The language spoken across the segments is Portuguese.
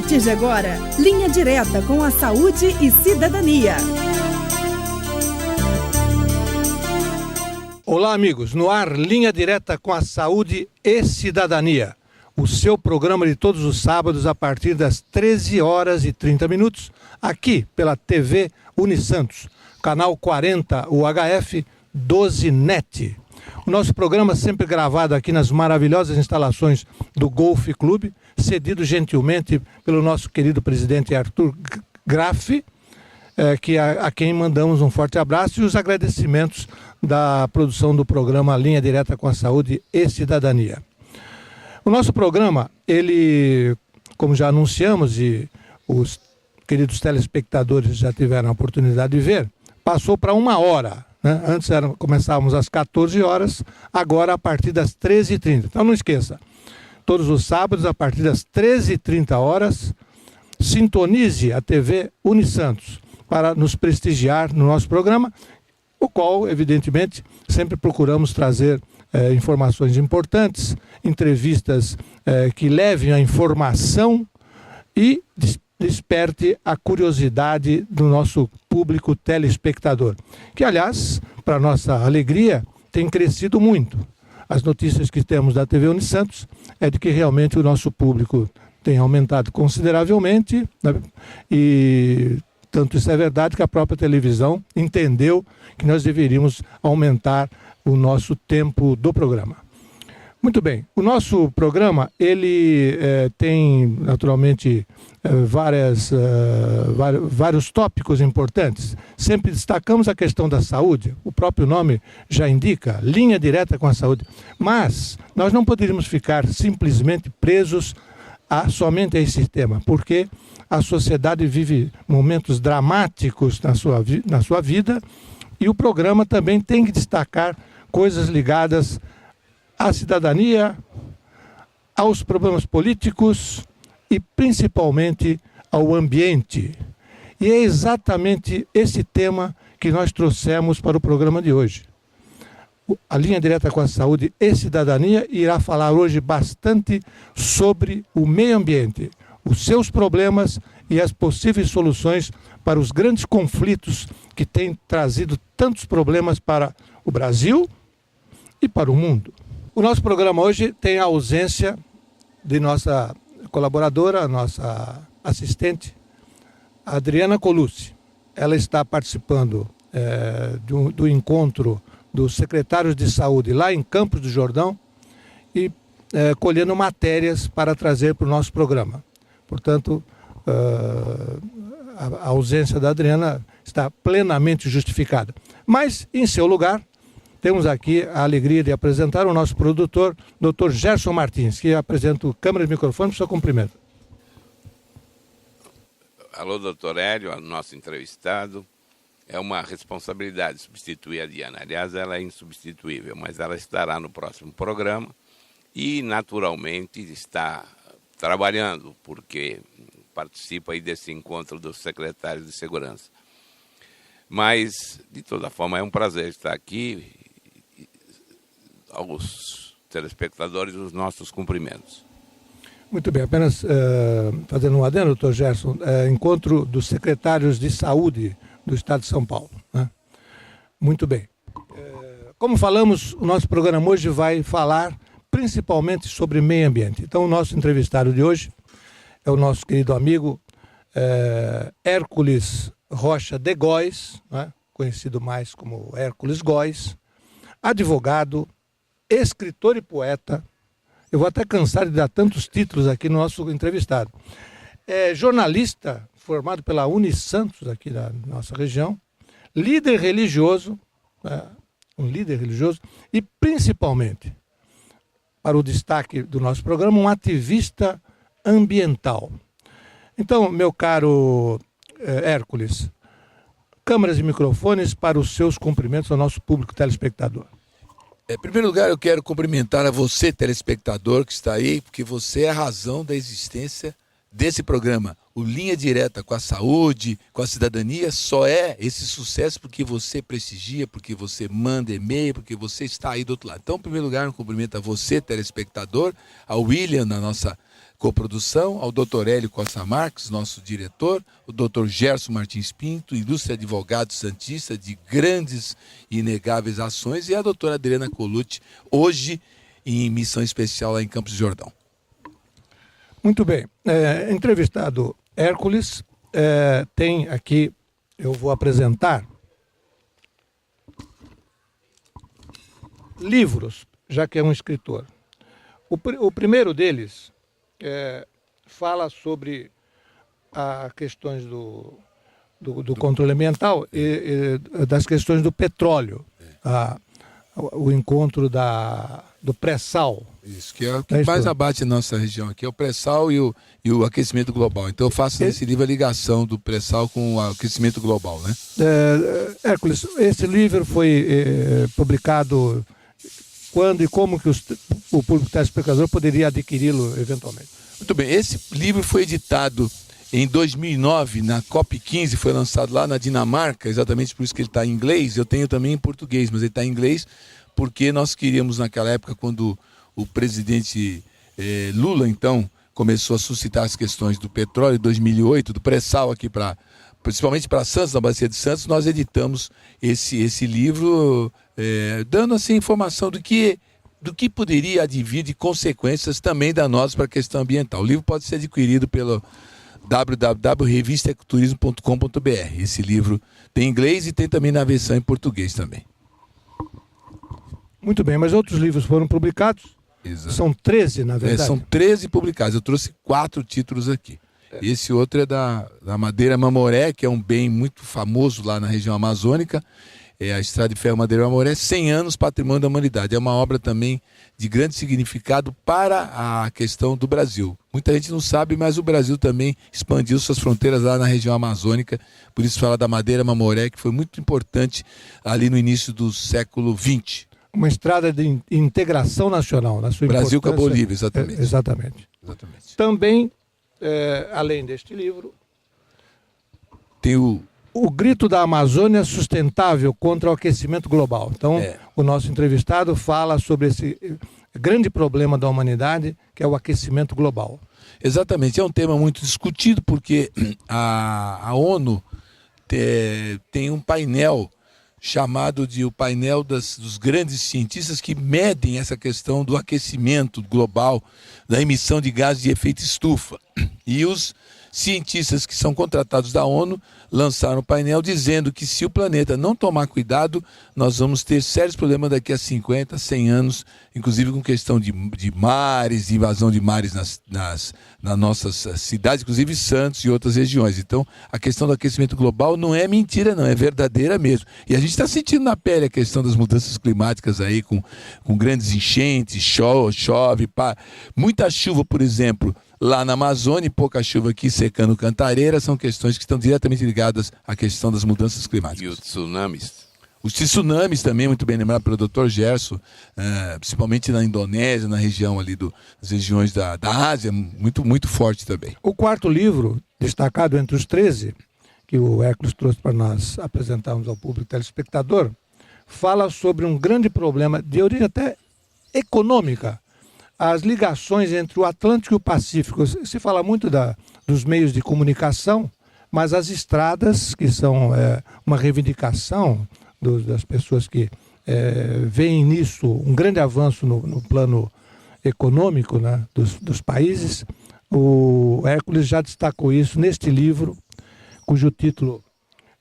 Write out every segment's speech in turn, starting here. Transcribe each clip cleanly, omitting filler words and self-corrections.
partir de agora, Linha Direta com a Saúde e Cidadania. Olá, amigos. No ar, Linha Direta com a Saúde e Cidadania. O seu programa de todos os sábados a partir das 13h30, aqui pela TV Unisantos, canal 40 UHF 12NET. O nosso programa sempre gravado aqui nas maravilhosas instalações do Golf Clube, cedido gentilmente pelo nosso querido presidente Arthur Graff, a quem mandamos um forte abraço e os agradecimentos da produção do programa Linha Direta com a Saúde e Cidadania. O nosso programa, ele, como já anunciamos e os queridos telespectadores já tiveram a oportunidade de ver, passou para 1 hora. Né? Antes começávamos às 14 horas, agora a partir das 13h30. Então não esqueça, todos os sábados a partir das 13h30, sintonize a TV Unisantos para nos prestigiar no nosso programa, o qual, evidentemente, sempre procuramos trazer informações importantes, entrevistas que levem a informação e desperte a curiosidade do nosso público telespectador, que, aliás, para nossa alegria, tem crescido muito. As notícias que temos da TV Unisantos é de que realmente o nosso público tem aumentado consideravelmente, né? E tanto isso é verdade que a própria televisão entendeu que nós deveríamos aumentar o nosso tempo do programa. Muito bem, o nosso programa, ele tem naturalmente vários tópicos importantes. Sempre destacamos a questão da saúde, o próprio nome já indica, Linha Direta com a Saúde. Mas nós não poderíamos ficar simplesmente presos somente a esse tema, porque a sociedade vive momentos dramáticos na sua vida e o programa também tem que destacar coisas ligadas à cidadania, aos problemas políticos e principalmente ao ambiente. E é exatamente esse tema que nós trouxemos para o programa de hoje. A Linha Direta com a Saúde e Cidadania irá falar hoje bastante sobre o meio ambiente, os seus problemas e as possíveis soluções para os grandes conflitos que têm trazido tantos problemas para o Brasil e para o mundo. O nosso programa hoje tem a ausência de nossa colaboradora, nossa assistente, Adriana Colucci. Ela está participando do encontro dos secretários de saúde lá em Campos do Jordão e colhendo matérias para trazer para o nosso programa. Portanto, a ausência da Adriana está plenamente justificada. Mas, em seu lugar, temos aqui a alegria de apresentar o nosso produtor, Dr. Gerson Martins, que apresenta câmera e microfone para o seu cumprimento. Alô, doutor Hélio, nosso entrevistado. É uma responsabilidade substituir a Diana. Aliás, ela é insubstituível, mas ela estará no próximo programa e, naturalmente, está trabalhando, porque participa aí desse encontro dos secretários de segurança. Mas, de toda forma, é um prazer estar aqui. Aos telespectadores, os nossos cumprimentos. Muito bem, apenas fazendo um adendo, doutor Gerson, encontro dos secretários de saúde do Estado de São Paulo. Né? Muito bem. Como falamos, o nosso programa hoje vai falar principalmente sobre meio ambiente. Então, o nosso entrevistado de hoje é o nosso querido amigo Hércules Rocha de Góes, né? Conhecido mais como Hércules Góes, advogado, escritor e poeta. Eu vou até cansar de dar tantos títulos aqui no nosso entrevistado. É jornalista, formado pela Unisantos, aqui da nossa região, líder religioso, um líder religioso, e principalmente, para o destaque do nosso programa, um ativista ambiental. Então, meu caro Hércules, câmeras e microfones para os seus cumprimentos ao nosso público telespectador. Em primeiro lugar, eu quero cumprimentar a você, telespectador, que está aí, porque você é a razão da existência desse programa. O Linha Direta com a Saúde, com a Cidadania, só é esse sucesso porque você prestigia, porque você manda e-mail, porque você está aí do outro lado. Então, em primeiro lugar, um cumprimento a você, telespectador, ao William, na nossa coprodução, ao Dr. Hélio Costa Marques, nosso diretor, o Dr. Gerson Martins Pinto, ilustre advogado santista de grandes e inegáveis ações, e a doutora Adriana Colucci, hoje em missão especial lá em Campos do Jordão. Muito bem. Entrevistado Hércules, tem aqui, eu vou apresentar livros, já que é um escritor. O primeiro deles fala sobre as questões do controle ambiental e das questões do petróleo, o encontro do pré-sal. Isso, que é o que mais abate na nossa região aqui, é o pré-sal e o aquecimento global. Então eu faço nesse livro a ligação do pré-sal com o aquecimento global, né? Hércules, esse livro foi publicado quando e como que o público telespectador poderia adquiri-lo eventualmente? Muito bem, esse livro foi editado em 2009, na COP15, foi lançado lá na Dinamarca, exatamente por isso que ele está em inglês. Eu tenho também em português, mas ele está em inglês porque nós queríamos naquela época, quando o presidente Lula, então, começou a suscitar as questões do petróleo em 2008, do pré-sal aqui principalmente para Santos, na Bacia de Santos, nós editamos esse livro, dando assim informação do que poderia advir de consequências também danossas para a questão ambiental. O livro pode ser adquirido pelo www.revistaecoturismo.com.br. Esse livro tem em inglês e tem também na versão em português também. Muito bem, mas outros livros foram publicados? Exato. São 13, na verdade? São 13 publicados. Eu trouxe 4 títulos aqui. Esse outro é da Madeira Mamoré, que é um bem muito famoso lá na região amazônica. A Estrada de Ferro Madeira Mamoré, 100 anos, Patrimônio da Humanidade. É uma obra também de grande significado para a questão do Brasil. Muita gente não sabe, mas o Brasil também expandiu suas fronteiras lá na região amazônica. Por isso fala da Madeira Mamoré, que foi muito importante ali no início do século XX. Uma estrada de integração nacional, na sua Brasil com a Bolívia, exatamente. Exatamente. Também, além deste livro, tem o Grito da Amazônia Sustentável contra o Aquecimento Global. Então, o nosso entrevistado fala sobre esse grande problema da humanidade, que é o aquecimento global. Exatamente. É um tema muito discutido, porque a ONU tem um painel chamado de o painel dos grandes cientistas que medem essa questão do aquecimento global, da emissão de gases de efeito estufa. E os cientistas que são contratados da ONU lançaram um painel dizendo que se o planeta não tomar cuidado, nós vamos ter sérios problemas daqui a 50, 100 anos, inclusive com questão de mares, de invasão de mares nas nossas cidades, inclusive Santos e outras regiões. Então, a questão do aquecimento global não é mentira, não, é verdadeira mesmo. E a gente está sentindo na pele a questão das mudanças climáticas aí, com grandes enchentes, chove, muita chuva, por exemplo, lá na Amazônia, e pouca chuva aqui secando Cantareira, são questões que estão diretamente ligadas à questão das mudanças climáticas. E os tsunamis? Os tsunamis também, muito bem lembrado pelo Dr. Gerson, principalmente na Indonésia, na região ali das regiões da Ásia, muito, muito forte também. O quarto livro, destacado entre os 13, que o Hércules trouxe para nós apresentarmos ao público telespectador, fala sobre um grande problema de origem até econômica, as ligações entre o Atlântico e o Pacífico. Se fala muito dos meios de comunicação, mas as estradas, que são uma reivindicação das pessoas que veem nisso um grande avanço no plano econômico, né, dos países, o Hércules já destacou isso neste livro, cujo título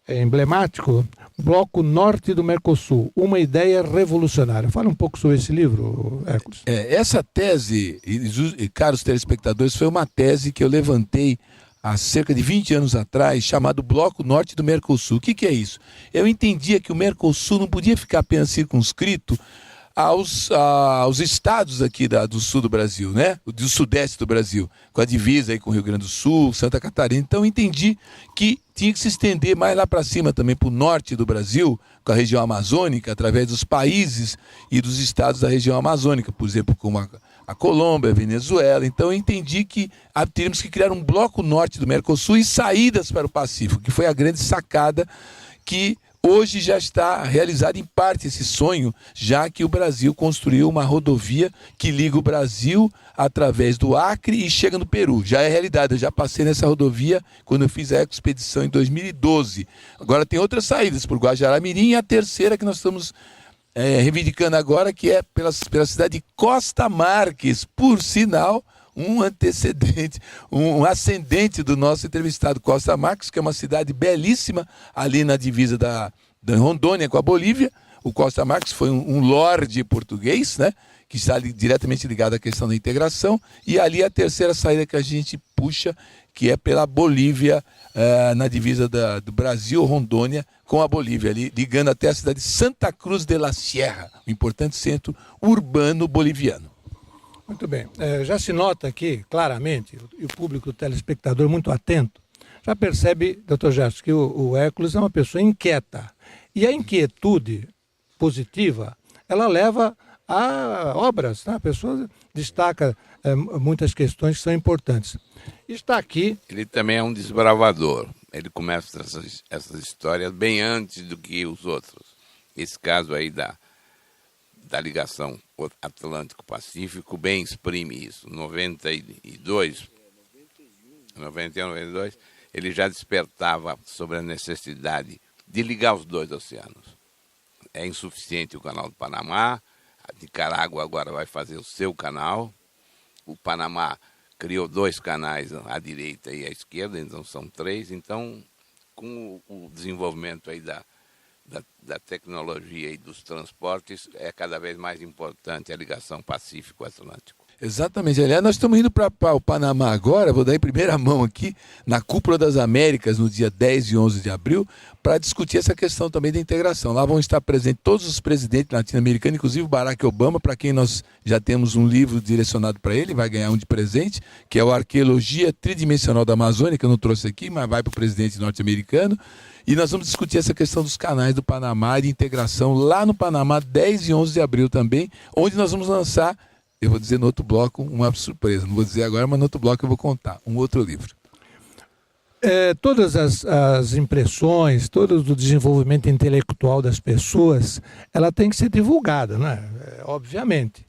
é emblemático, Bloco Norte do Mercosul, uma ideia revolucionária. Fala um pouco sobre esse livro, Hércules. Essa tese, e caros telespectadores, foi uma tese que eu levantei há cerca de 20 anos atrás, chamado Bloco Norte do Mercosul. O que é isso? Eu entendia que o Mercosul não podia ficar apenas circunscrito aos estados aqui do sul do Brasil, né? Do sudeste do Brasil, com a divisa aí com o Rio Grande do Sul, Santa Catarina. Então eu entendi que tinha que se estender mais lá para cima também, para o norte do Brasil, com a região amazônica, através dos países e dos estados da região amazônica, por exemplo, como a Colômbia, a Venezuela. Então eu entendi que teríamos que criar um bloco norte do Mercosul e saídas para o Pacífico, que foi a grande sacada que Hoje já está realizado em parte esse sonho, já que o Brasil construiu uma rodovia que liga o Brasil através do Acre e chega no Peru. Já é realidade, eu já passei nessa rodovia quando eu fiz a expedição em 2012. Agora tem outras saídas por Guajará-Mirim, e a terceira que nós estamos reivindicando agora, que é pela cidade de Costa Marques, por sinal, um antecedente, um ascendente do nosso entrevistado Costa Marques, que é uma cidade belíssima ali na divisa da Rondônia com a Bolívia. O Costa Marques foi um lorde português, né, que está diretamente ligado à questão da integração, e ali a terceira saída que a gente puxa, que é pela Bolívia, na divisa do Brasil, Rondônia, com a Bolívia, ali, ligando até a cidade de Santa Cruz de la Sierra, um importante centro urbano boliviano. Muito bem. Já se nota aqui, claramente, e o público, o telespectador muito atento, já percebe, doutor Gerson, que o Hércules é uma pessoa inquieta. E a inquietude positiva, ela leva a obras, né? A pessoa destaca muitas questões que são importantes. Está aqui... Ele também é um desbravador. Ele começa essas histórias bem antes do que os outros. Esse caso aí da ligação Atlântico-Pacífico bem exprime isso. 92, ele já despertava sobre a necessidade de ligar os dois oceanos. É insuficiente o canal do Panamá, a Nicarágua agora vai fazer o seu canal, o Panamá criou 2 canais, à direita e à esquerda, então são 3. Então, com o desenvolvimento aí da tecnologia e dos transportes, é cada vez mais importante a ligação Pacífico-Atlântico. Exatamente. Aliás, nós estamos indo para o Panamá agora, vou dar em primeira mão aqui, na Cúpula das Américas, no dia 10 e 11 de abril, para discutir essa questão também da integração. Lá vão estar presentes todos os presidentes latino-americanos, inclusive o Barack Obama, para quem nós já temos um livro direcionado para ele, vai ganhar um de presente, que é o Arqueologia Tridimensional da Amazônia, que eu não trouxe aqui, mas vai para o presidente norte-americano. E nós vamos discutir essa questão dos canais do Panamá e de integração lá no Panamá, 10 e 11 de abril também, onde nós vamos lançar, eu vou dizer no outro bloco, uma surpresa. Não vou dizer agora, mas no outro bloco eu vou contar um outro livro. Todas as impressões, todo o desenvolvimento intelectual das pessoas, ela tem que ser divulgada, né? Obviamente.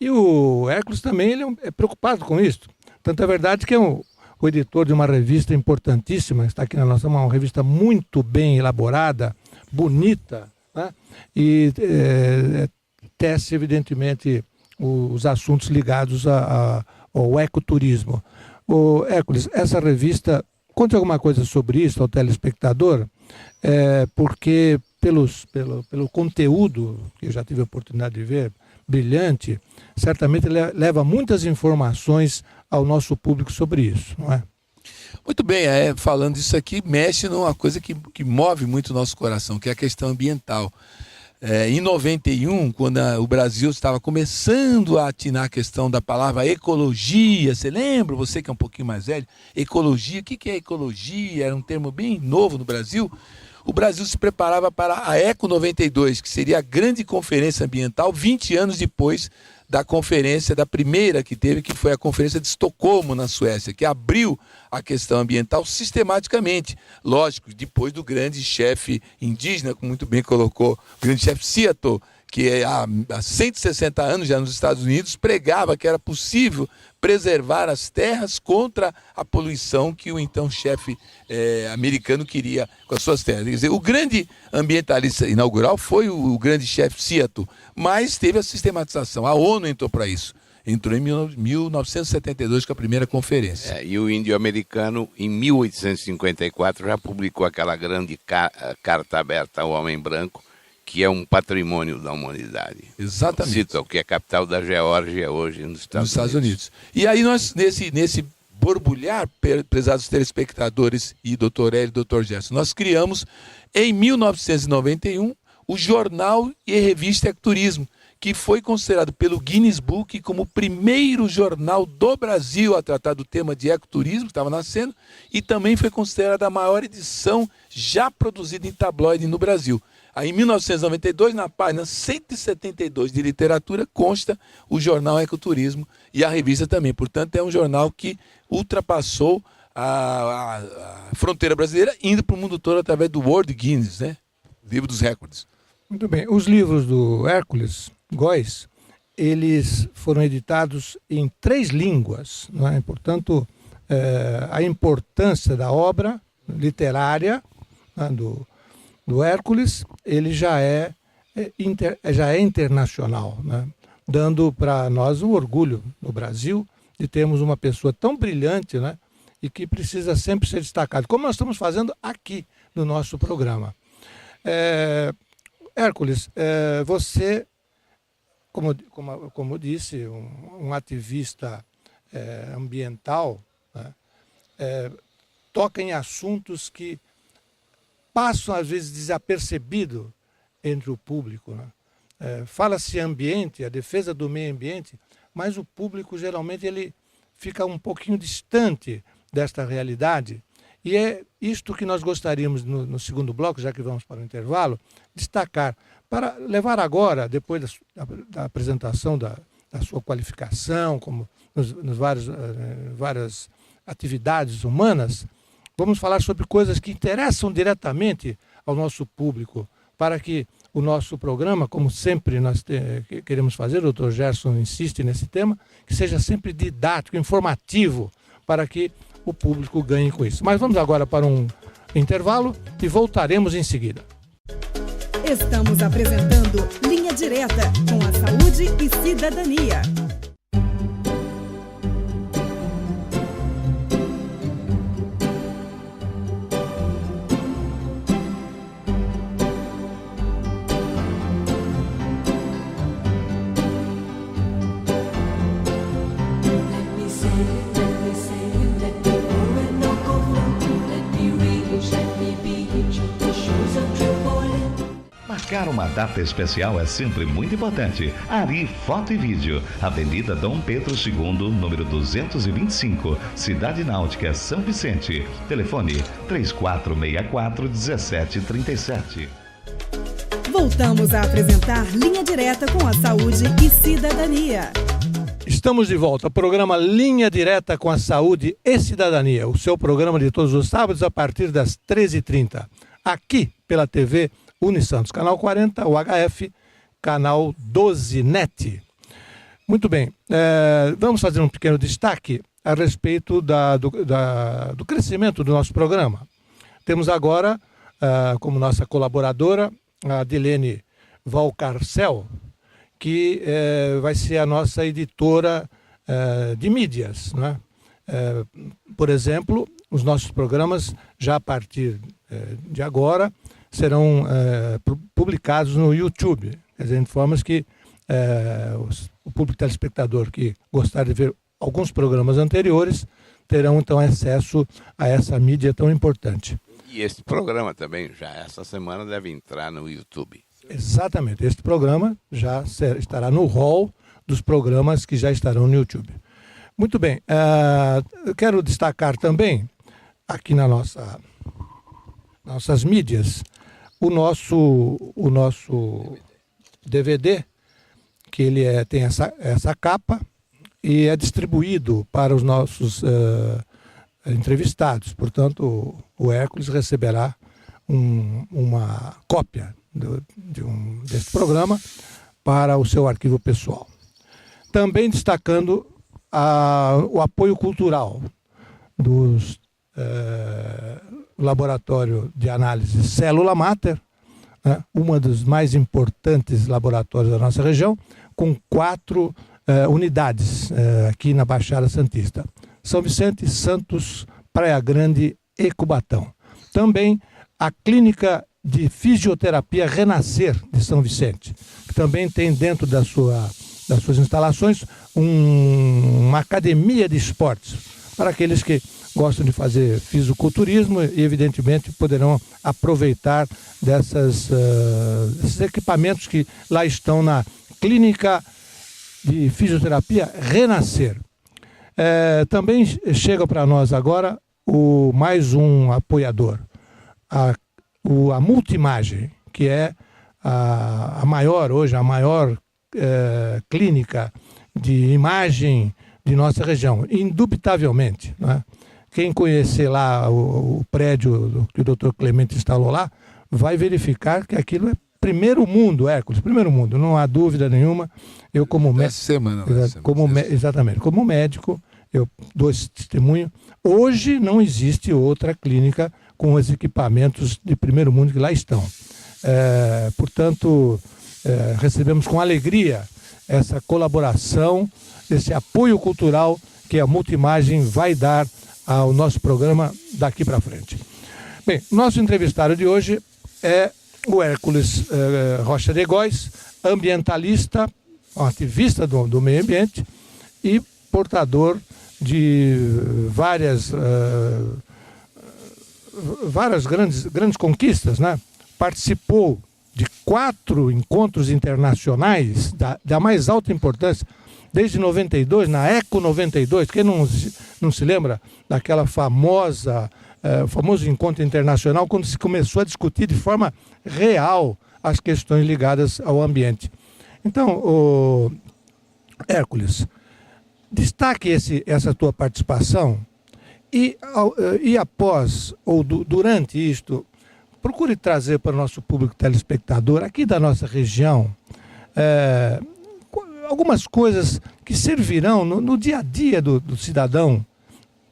E o Hércules também ele é preocupado com isso. Tanto é verdade que é o editor de uma revista importantíssima, está aqui na nossa mão, uma revista muito bem elaborada, bonita, né? E tece, evidentemente, os assuntos ligados ao ecoturismo. Hércules, essa revista, conte alguma coisa sobre isso ao telespectador, porque pelo conteúdo, que eu já tive a oportunidade de ver, brilhante, certamente leva muitas informações ao nosso público sobre isso, não é? Muito bem, falando isso aqui, mexe numa coisa que move muito o nosso coração, que é a questão ambiental. Em 91, quando o Brasil estava começando a atinar a questão da palavra ecologia, você lembra, você que é um pouquinho mais velho, ecologia, o que é ecologia? Era um termo bem novo no Brasil. O Brasil se preparava para a Eco 92, que seria a grande conferência ambiental, 20 anos depois da conferência, da primeira que teve, que foi a Conferência de Estocolmo, na Suécia, que abriu a questão ambiental sistematicamente. Lógico, depois do grande chefe indígena, como muito bem colocou, o grande chefe Seattle, que há 160 anos já nos Estados Unidos, pregava que era possível preservar as terras contra a poluição que o então chefe americano queria com as suas terras. Quer dizer, o grande ambientalista inaugural foi o grande chefe Seattle, mas teve a sistematização. A ONU entrou para isso. Entrou em 1972 com a primeira conferência. E o índio americano, em 1854, já publicou aquela grande carta aberta ao homem branco, que é um patrimônio da humanidade. Exatamente. Seattle, que é a capital da Geórgia hoje nos Estados Unidos. E aí nós, nesse borbulhar, prezados telespectadores e doutor Hélio e doutor Gerson, nós criamos, em 1991, o Jornal e Revista Ecoturismo, que foi considerado pelo Guinness Book como o primeiro jornal do Brasil a tratar do tema de ecoturismo, que estava nascendo, e também foi considerada a maior edição já produzida em tabloide no Brasil. Aí, em 1992, na página 172 de literatura, consta o jornal Ecoturismo e a revista também. Portanto, é um jornal que ultrapassou a fronteira brasileira, indo para o mundo todo através do World Guinness, né? Livro dos recordes. Muito bem. Os livros do Hércules Góes, eles foram editados em 3 línguas, não é? Portanto, a importância da obra literária, né, do Hércules, ele já é internacional, né? Dando para nós o orgulho no Brasil de termos uma pessoa tão brilhante, né? E que precisa sempre ser destacado, como nós estamos fazendo aqui no nosso programa. Hércules, você, como disse, um ativista ambiental, né? Toca em assuntos que passam, às vezes, desapercebido entre o público, né? Fala-se ambiente, a defesa do meio ambiente, mas o público, geralmente, ele fica um pouquinho distante desta realidade. E é isto que nós gostaríamos, no segundo bloco, já que vamos para o intervalo, destacar, para levar agora, depois da apresentação da sua qualificação, como nos várias atividades humanas, vamos falar sobre coisas que interessam diretamente ao nosso público, para que o nosso programa, como sempre nós queremos fazer, o Dr. Gerson insiste nesse tema, que seja sempre didático, informativo, para que o público ganhe com isso. Mas vamos agora para um intervalo e voltaremos em seguida. Estamos apresentando Linha Direta com a Saúde e Cidadania. Marcar uma data especial é sempre muito importante. Ari Foto e Vídeo, Avenida Dom Pedro II, número 225, Cidade Náutica, São Vicente. Telefone 3464-1737. Voltamos a apresentar Linha Direta com a Saúde e Cidadania. Estamos de volta, programa Linha Direta com a Saúde e Cidadania, o seu programa de todos os sábados a partir das 13h30, aqui pela TV Unisantos, canal 40, UHF, canal 12 NET. Muito bem, vamos fazer um pequeno destaque a respeito do crescimento do nosso programa. Temos agora, como nossa colaboradora, a Dilene Valcarcel, que vai ser a nossa editora de mídias, né? Por exemplo, os nossos programas, já a partir de agora, serão publicados no YouTube. Quer dizer, de formas que o público telespectador que gostar de ver alguns programas anteriores terão, então, acesso a essa mídia tão importante. E esse programa também, já essa semana, deve entrar no YouTube. Exatamente. Este programa já estará no hall dos programas que já estarão no YouTube. Muito bem. Eu quero destacar também, aqui nossas mídias, o nosso DVD, que ele tem essa capa e é distribuído para os nossos entrevistados. Portanto, o Hércules receberá uma cópia desse programa para o seu arquivo pessoal. Também destacando o apoio cultural dos laboratório de análise Célula Mater, né, uma dos mais importantes laboratórios da nossa região, com 4 unidades aqui na Baixada Santista: São Vicente, Santos, Praia Grande e Cubatão. Também a Clínica de Fisioterapia Renascer de São Vicente, que também tem dentro das suas instalações uma academia de esportes para aqueles que gostam de fazer fisiculturismo e, evidentemente, poderão aproveitar desses equipamentos que lá estão na Clínica de Fisioterapia Renascer. Também chega para nós agora mais um apoiador, a Multimagem, que é a maior clínica de imagem de nossa região, indubitavelmente, né? Quem conhecer lá o prédio que o Dr. Clemente instalou lá, vai verificar que aquilo é primeiro mundo, Hércules, primeiro mundo, não há dúvida nenhuma. Eu como médico, exatamente, como médico, eu dou esse testemunho. Hoje não existe outra clínica com os equipamentos de primeiro mundo que lá estão. Portanto, recebemos com alegria essa colaboração, esse apoio cultural que a Multimagem vai dar ao nosso programa daqui para frente. Bem, nosso entrevistado de hoje é o Hércules Rocha de Góes, ambientalista, ativista do meio ambiente e portador de várias grandes conquistas, né? Participou de 4 encontros internacionais da mais alta importância, desde 92, na Eco 92. Quem não se lembra daquela famoso encontro internacional, quando se começou a discutir de forma real as questões ligadas ao ambiente. Então, Hércules, destaque essa tua participação e após ou durante isto, procure trazer para o nosso público telespectador aqui da nossa região algumas coisas que servirão no dia a dia do cidadão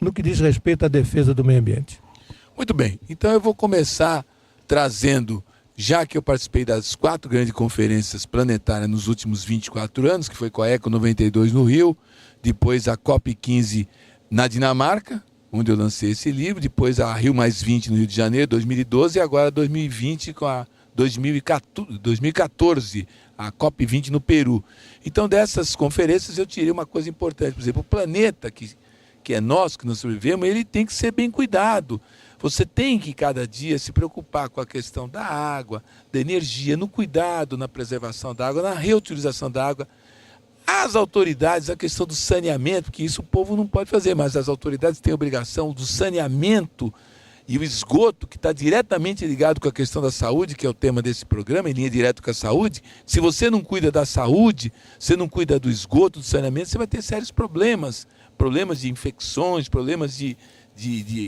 no que diz respeito à defesa do meio ambiente. Muito bem, então eu vou começar trazendo, já que eu participei das 4 grandes conferências planetárias nos últimos 24 anos, que foi com a Eco 92 no Rio, depois a COP15 na Dinamarca, onde eu lancei esse livro, depois a Rio +20 no Rio de Janeiro, 2012, e agora 2020 com a 2014, a COP20 no Peru. Então, dessas conferências eu tirei uma coisa importante. Por exemplo, o planeta que é nosso, que nós sobrevivemos, ele tem que ser bem cuidado. Você tem que, cada dia, se preocupar com a questão da água, da energia, no cuidado, na preservação da água, na reutilização da água. As autoridades, a questão do saneamento, que isso o povo não pode fazer, mas as autoridades têm a obrigação do saneamento e o esgoto, que está diretamente ligado com a questão da saúde, que é o tema desse programa, em linha direta com a saúde. Se você não cuida da saúde, você não cuida do esgoto, do saneamento, você vai ter sérios problemas de infecções, problemas de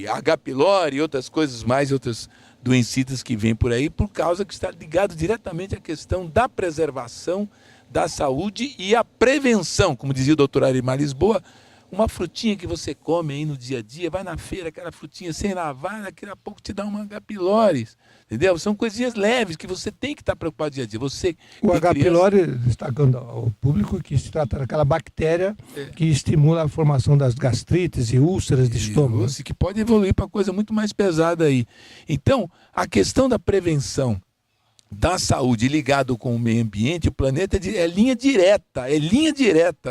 H. pylori e outras coisas mais, outras doencitas que vêm por aí, por causa que está ligado diretamente à questão da preservação da saúde e a prevenção. Como dizia o doutor Arimar Lisboa, uma frutinha que você come aí no dia a dia, vai na feira, aquela frutinha sem lavar, daqui a pouco te dá uma H. pylori, entendeu? São coisinhas leves que você tem que estar preocupado dia a dia. O H. pylori, destacando ao público, que se trata daquela bactéria que estimula a formação das gastrites e úlceras de estômago. Que pode evoluir para coisa muito mais pesada aí. Então, a questão da prevenção da saúde ligado com o meio ambiente, o planeta é linha direta,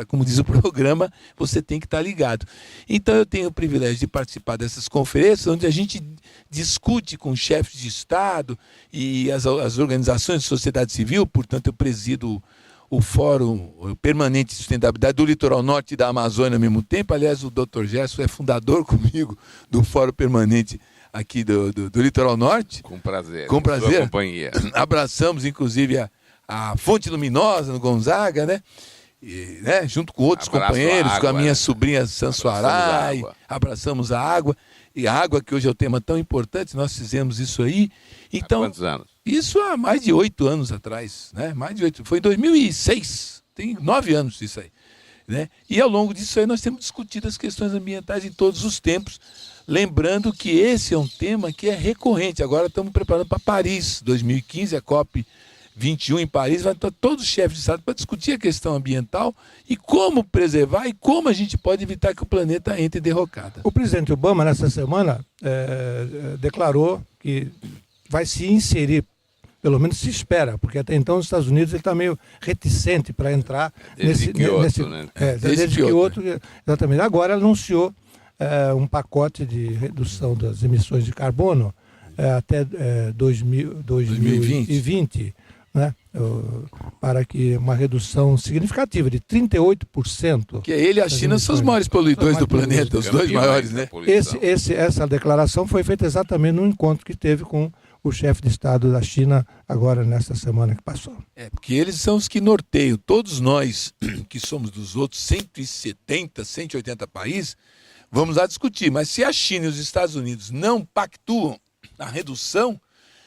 como diz o programa, você tem que estar ligado. Então eu tenho o privilégio de participar dessas conferências, onde a gente discute com chefes de Estado e as organizações de sociedade civil. Portanto, eu presido o Fórum Permanente de Sustentabilidade do Litoral Norte e da Amazônia ao mesmo tempo. Aliás, o Dr. Gerson é fundador comigo do Fórum Permanente aqui do Litoral Norte. Com prazer. Com prazer. Sua companhia. Abraçamos, inclusive, a Fonte Luminosa, no Gonzaga, né? E, né? Junto com outros companheiros, água, com a minha sobrinha Sansuarai. Abraçamos a água. E a água, que hoje é um tema tão importante, nós fizemos isso aí. Então, há quantos anos? Isso há mais de 8 anos atrás, né? Mais de 8. Foi em 2006. Tem 9 anos isso aí. Né? E ao longo disso aí nós temos discutido as questões ambientais em todos os tempos. Lembrando que esse é um tema que é recorrente. Agora estamos preparando para Paris, 2015, a COP21 em Paris. Vai estar todos os chefes de Estado para discutir a questão ambiental e como preservar e como a gente pode evitar que o planeta entre em derrocada. O presidente Obama, nessa semana, declarou que vai se inserir, pelo menos se espera, porque até então os Estados Unidos está meio reticente para entrar desde Kyoto, né? Desde Kyoto, exatamente. Agora anunciou um pacote de redução das emissões de carbono até 2020, né? Para que uma redução significativa de 38%. Que ele e a China são os maiores poluidores do planeta, os dois maiores, né? Essa declaração foi feita exatamente no encontro que teve com o chefe de Estado da China agora nessa semana que passou. Porque eles são os que norteiam. Todos nós que somos dos outros 170, 180 países, vamos lá discutir. Mas se a China e os Estados Unidos não pactuam a redução,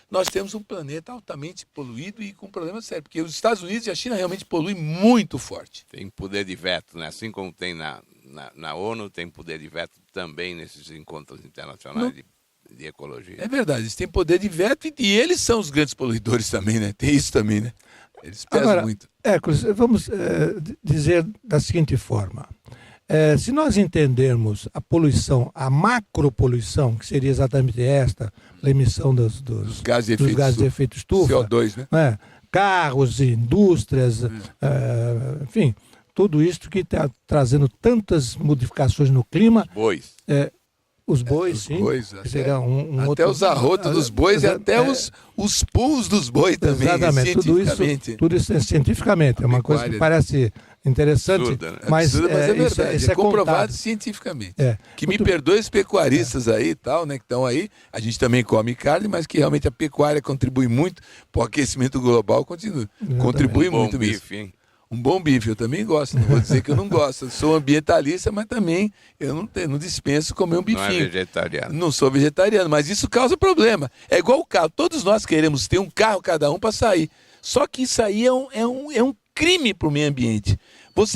nós temos um planeta altamente poluído e com problemas sérios, porque os Estados Unidos e a China realmente poluem muito forte. Tem poder de veto, né? Assim como tem na ONU, tem poder de veto também nesses encontros internacionais de ecologia. É verdade, eles têm poder de veto e eles são os grandes poluidores também, né? Tem isso também, né? Eles pesam Agora, muito. Hércules, vamos dizer da seguinte forma. Se nós entendermos a poluição, a macropoluição, que seria exatamente esta, a emissão dos gases de efeito estufa, CO2, né? Carros, indústrias, enfim, tudo isso que está trazendo tantas modificações no clima. Os bois. Os bois, sim. Será até os arrotos dos bois e até os pulos dos bois também. Exatamente, tudo isso é cientificamente. É uma coisa que parece interessante, absurda, né? mas é verdade. Isso é comprovado contado cientificamente. Que me perdoe os pecuaristas aí e tal, né, que estão aí. A gente também come carne, mas que realmente a pecuária contribui muito para o aquecimento global, contribui muito mesmo. Bife, hein? Um bom bife, eu também gosto, não vou dizer que eu não gosto. Eu sou ambientalista, mas também eu não dispenso comer um bifinho. Não é vegetariano. Não sou vegetariano, mas isso causa problema. É igual o carro, todos nós queremos ter um carro cada um para sair. Só que isso aí é um crime para o meio ambiente.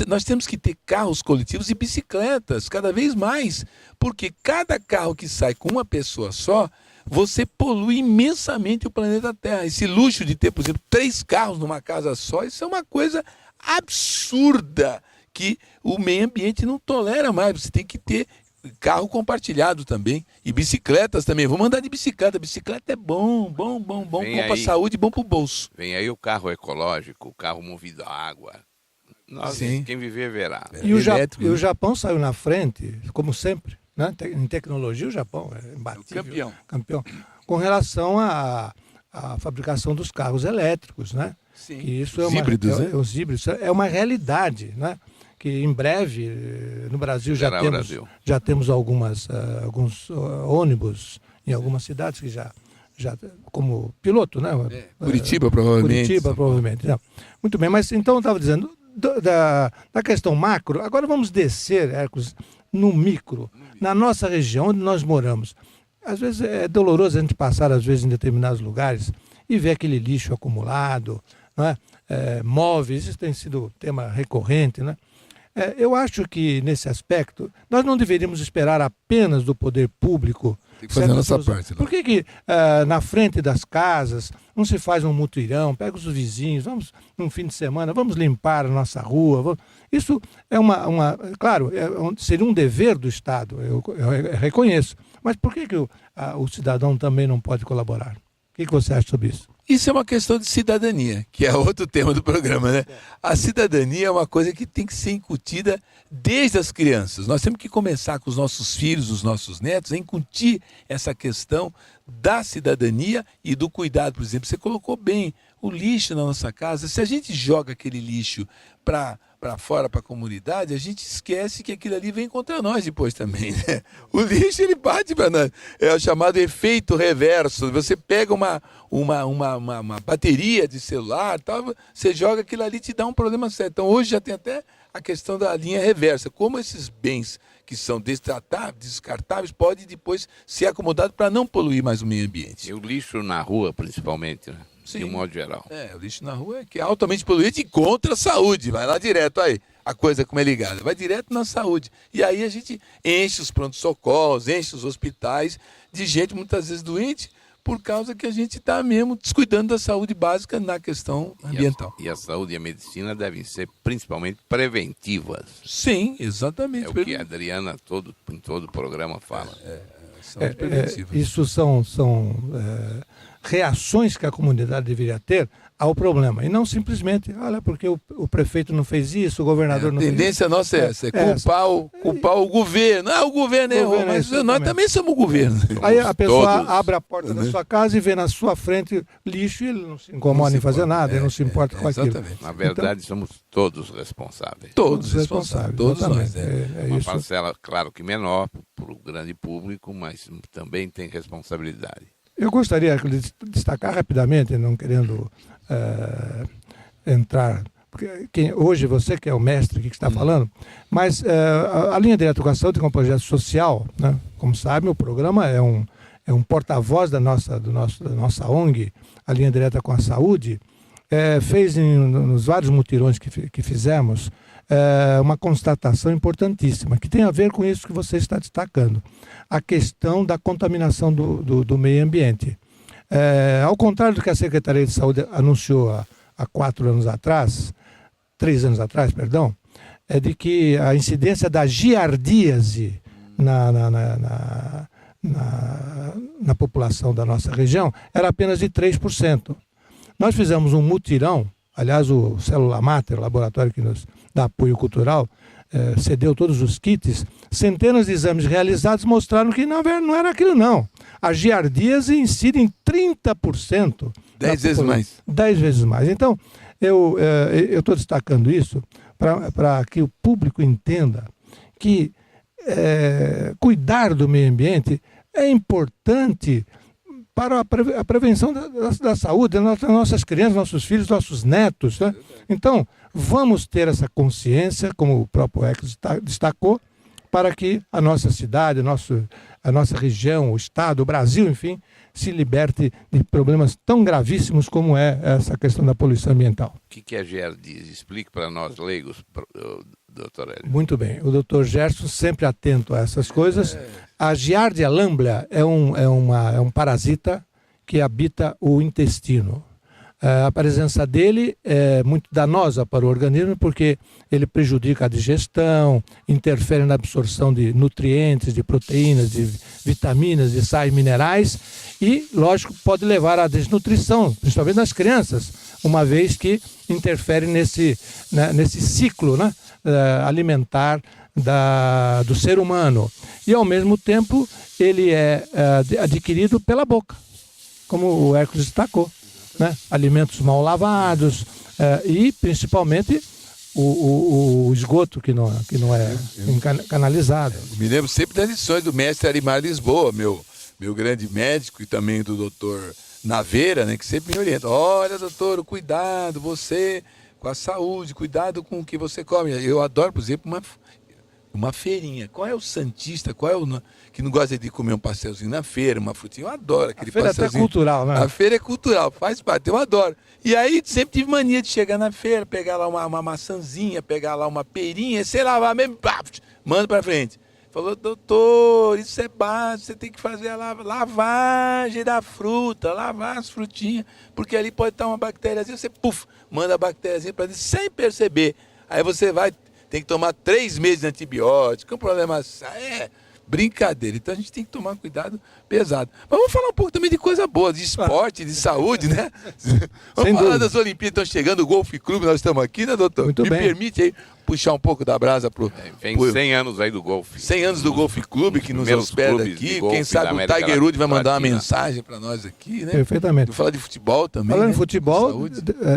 Nós temos que ter carros coletivos e bicicletas, cada vez mais, porque cada carro que sai com uma pessoa só, você polui imensamente o planeta Terra. Esse luxo de ter, por exemplo, 3 carros numa casa só, isso é uma coisa absurda que o meio ambiente não tolera mais. Você tem que ter carro compartilhado também e bicicletas também. Vamos andar de bicicleta. Bicicleta é bom para a saúde, bom para o bolso. Vem aí o carro ecológico, o carro movido a água. Quem viver verá. E o Japão saiu na frente, como sempre, né? Em tecnologia o Japão é imbatível, campeão com relação à fabricação dos carros elétricos, né? Sim. Que isso Os híbridos, né? Os híbridos é uma realidade, né? Que em breve no Brasil já temos alguns ônibus em algumas cidades que já como piloto, né? Curitiba provavelmente. Não. Muito bem, mas então eu estava dizendo da questão macro. Agora vamos descer, Hércules, no micro, na nossa região onde nós moramos. Às vezes é doloroso a gente passar às vezes em determinados lugares e ver aquele lixo acumulado, não é? Móveis, isso tem sido tema recorrente, né? Eu acho que, nesse aspecto, nós não deveríamos esperar apenas do poder público. Tem que fazer a nossa parte. Por que na frente das casas não se faz um mutirão, pega os vizinhos, vamos num fim de semana, vamos limpar a nossa rua? Isso é claro, seria um dever do Estado, eu reconheço. Mas por que o cidadão também não pode colaborar? O que você acha sobre isso? Isso é uma questão de cidadania, que é outro tema do programa, né? A cidadania é uma coisa que tem que ser incutida desde as crianças. Nós temos que começar com os nossos filhos, os nossos netos, a incutir essa questão da cidadania e do cuidado. Por exemplo, você colocou bem o lixo na nossa casa. Se a gente joga aquele lixo para fora, para a comunidade, a gente esquece que aquilo ali vem contra nós depois também, né? O lixo, ele bate para nós. É o chamado efeito reverso. Você pega uma bateria de celular, tal, você joga aquilo ali e te dá um problema sério. Então, hoje já tem até a questão da linha reversa. Como esses bens que são descartáveis podem depois ser acomodados para não poluir mais o meio ambiente. E o lixo na rua, principalmente, né? Sim. De um modo geral. O lixo na rua que é altamente poluído e contra a saúde. Vai lá direto aí. A coisa como é ligada. Vai direto na saúde. E aí a gente enche os prontos-socorros, enche os hospitais de gente muitas vezes doente por causa que a gente está mesmo descuidando da saúde básica na questão ambiental. E a saúde e a medicina devem ser principalmente preventivas. Sim, exatamente. É o que a Adriana em todo o programa fala. Saúde preventiva. Isso são reações que a comunidade deveria ter ao problema. E não simplesmente, olha, porque o prefeito não fez isso, o governador não fez isso. A tendência nossa é essa, culpar o governo. O governo errou, mas nós também somos o governo. Aí a pessoa abre a porta da sua casa e vê na sua frente lixo e ele não se incomoda em fazer nada, ele não se importa com aquilo. Na verdade, somos todos responsáveis. Todos responsáveis, todos nós. Uma parcela, claro que menor para o grande público, mas também tem responsabilidade. Eu gostaria de destacar rapidamente, não querendo entrar, porque hoje você que é o mestre que está falando, mas a linha direta com a saúde é um projeto social, né? Como sabem, o programa é é um porta-voz da nossa ONG, a Linha Direta com a Saúde, fez nos vários mutirões que fizemos uma constatação importantíssima, que tem a ver com isso que você está destacando, a questão da contaminação do meio ambiente. Ao contrário do que a Secretaria de Saúde anunciou há 3 anos atrás, é de que a incidência da giardíase na população da nossa região era apenas de 3%. Nós fizemos um mutirão, aliás, o Célula Mater, o laboratório que nos dá apoio cultural, cedeu todos os kits, centenas de exames realizados mostraram que não era aquilo não. A giardíase incide em 30%. 10 vezes mais. 10 vezes mais. Então, eu estou destacando isso para que o público entenda que cuidar do meio ambiente é importante para a prevenção da saúde das nossas crianças, nossos filhos, nossos netos. Né? Então, vamos ter essa consciência, como o próprio Hércules destacou, para que a nossa cidade, a nossa região, o Estado, o Brasil, enfim, se liberte de problemas tão gravíssimos como é essa questão da poluição ambiental. O que a GERDIS? Explique para nós leigos, doutor Hélio. Muito bem. O doutor Gerson sempre atento a essas coisas. A Giardia lamblia é um parasita que habita o intestino. A presença dele é muito danosa para o organismo porque ele prejudica a digestão, interfere na absorção de nutrientes, de proteínas, de vitaminas, de sais minerais e, lógico, pode levar à desnutrição, principalmente nas crianças, uma vez que interfere nesse ciclo, né, alimentar do ser humano. E, ao mesmo tempo, ele é adquirido pela boca, como o Hércules destacou. Né? Alimentos mal lavados e principalmente o esgoto que não é canalizado. Me lembro sempre das lições do mestre Arimar Lisboa, meu grande médico, e também do doutor Naveira, né, que sempre me orienta. Olha, doutor, cuidado, você com a saúde, cuidado com o que você come. Eu adoro, por exemplo, uma feirinha. Qual é o santista, qual é o que não gosta de comer um pastelzinho na feira, uma frutinha? Eu adoro aquele pastelzinho. A feira é até cultural, né? A feira é cultural, faz parte, eu adoro. E aí sempre tive mania de chegar na feira, pegar lá uma maçãzinha, pegar lá uma perinha, sei lá, mesmo, manda pra frente. Falou, doutor, isso é básico, você tem que fazer a lavagem da fruta, lavar as frutinhas, porque ali pode estar uma bactériazinha, você manda a bactériazinha pra dentro sem perceber. Aí você tem que tomar 3 meses de antibiótico, um problema brincadeira. Então a gente tem que tomar cuidado pesado. Mas vamos falar um pouco também de coisa boa, de esporte, de saúde, né? Vamos falar das Olimpíadas, estão chegando, o Golf Clube, nós estamos aqui, né, doutor? Muito bem. Me permite aí puxar um pouco da brasa pro... Vem 100 anos aí do Golf. 100 anos do Golf Clube, que nos hospeda aqui. Quem sabe o Tiger Woods vai mandar uma mensagem para nós aqui, né? Perfeitamente. Vou falar de futebol também. Falando né? em futebol,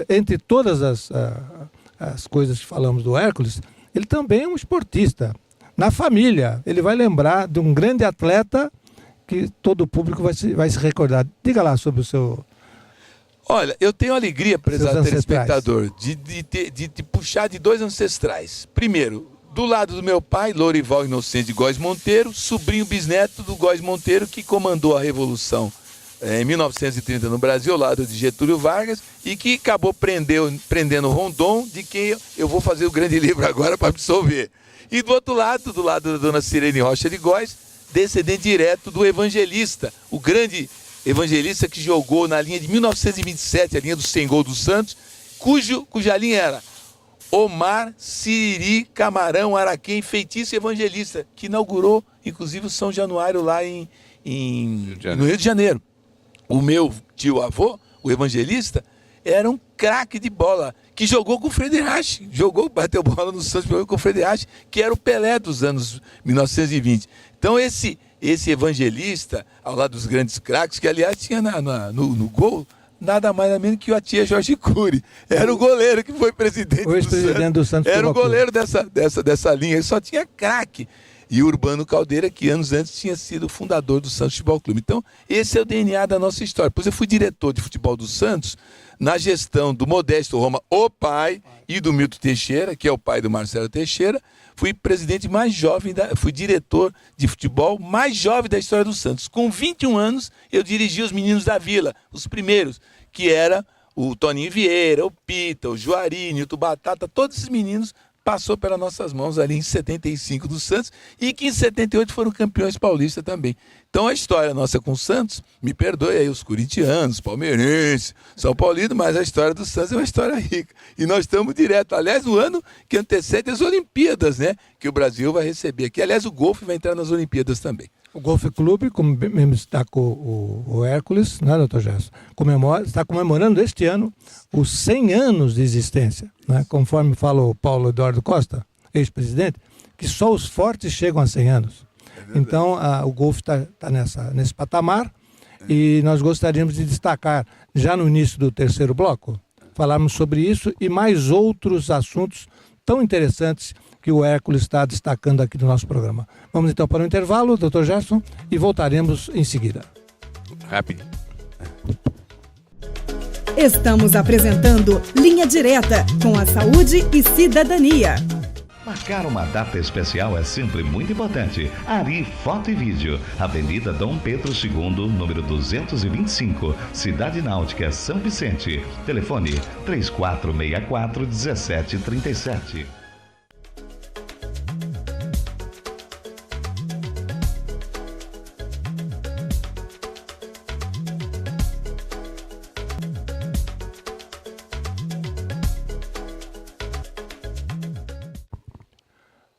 entre todas as coisas que falamos do Hércules, ele também é um esportista. Na família, ele vai lembrar de um grande atleta que todo o público vai se recordar. Diga lá sobre o seu... Olha, eu tenho alegria, prezado telespectador, de puxar de 2 ancestrais. Primeiro, do lado do meu pai, Lourival Inocente de Góes Monteiro, sobrinho bisneto do Góes Monteiro, que comandou a Revolução em 1930 no Brasil, ao lado de Getúlio Vargas, e que acabou prendendo Rondon, de quem eu vou fazer o grande livro agora para absolver. E do outro lado, do lado da dona Sirene Rocha de Góes, descendente direto do Evangelista, o grande evangelista que jogou na linha de 1927, a linha do 100 gol do Santos, cuja linha era Omar Siriri Camarão Araquém, feitiço evangelista, que inaugurou, inclusive, o São Januário lá no Rio de Janeiro. O meu tio-avô, o evangelista, era um craque de bola, que jogou com o Frederich, bateu bola no Santos, jogou com o Frederich, que era o Pelé dos anos 1920. Então esse evangelista, ao lado dos grandes craques, que aliás tinha no gol, nada mais nada menos que o Atia Jorge Cury. Era o goleiro que foi presidente do Santos. Era o goleiro dessa linha, ele só tinha craque. E o Urbano Caldeira, que anos antes tinha sido fundador do Santos Futebol Clube. Então, esse é o DNA da nossa história. Pois eu fui diretor de futebol do Santos na gestão do Modesto Roma, o pai, e do Milton Teixeira, que é o pai do Marcelo Teixeira, fui presidente mais jovem, fui diretor de futebol mais jovem da história do Santos. Com 21 anos, eu dirigi os meninos da Vila, os primeiros, que era o Toninho Vieira, o Pita, o Juari, Nilton Batata, todos esses meninos passou pelas nossas mãos ali em 75 do Santos e que em 78 foram campeões paulistas também. Então a história nossa com o Santos, me perdoe aí os corintianos, palmeirenses, São Paulino, mas a história do Santos é uma história rica. E nós estamos direto, aliás, no ano que antecede as Olimpíadas, né? Que o Brasil vai receber aqui. Aliás, o golfe vai entrar nas Olimpíadas também. O Golfe Clube, como mesmo destacou o Hércules, né, doutor Gerson, está comemorando este ano os 100 anos de existência, né, conforme fala o Paulo Eduardo Costa, ex-presidente, que só os fortes chegam a 100 anos. Então, o Golfe está nesse patamar e nós gostaríamos de destacar, já no início do terceiro bloco, falarmos sobre isso e mais outros assuntos tão interessantes que o Hércules está destacando aqui no nosso programa. Vamos então para o intervalo, doutor Gerson, e voltaremos em seguida. Rápido. Estamos apresentando Linha Direta com a Saúde e Cidadania. Marcar uma data especial é sempre muito importante. Ari Foto e Vídeo, Avenida Dom Pedro II, número 225, Cidade Náutica, São Vicente. Telefone 3464-1737.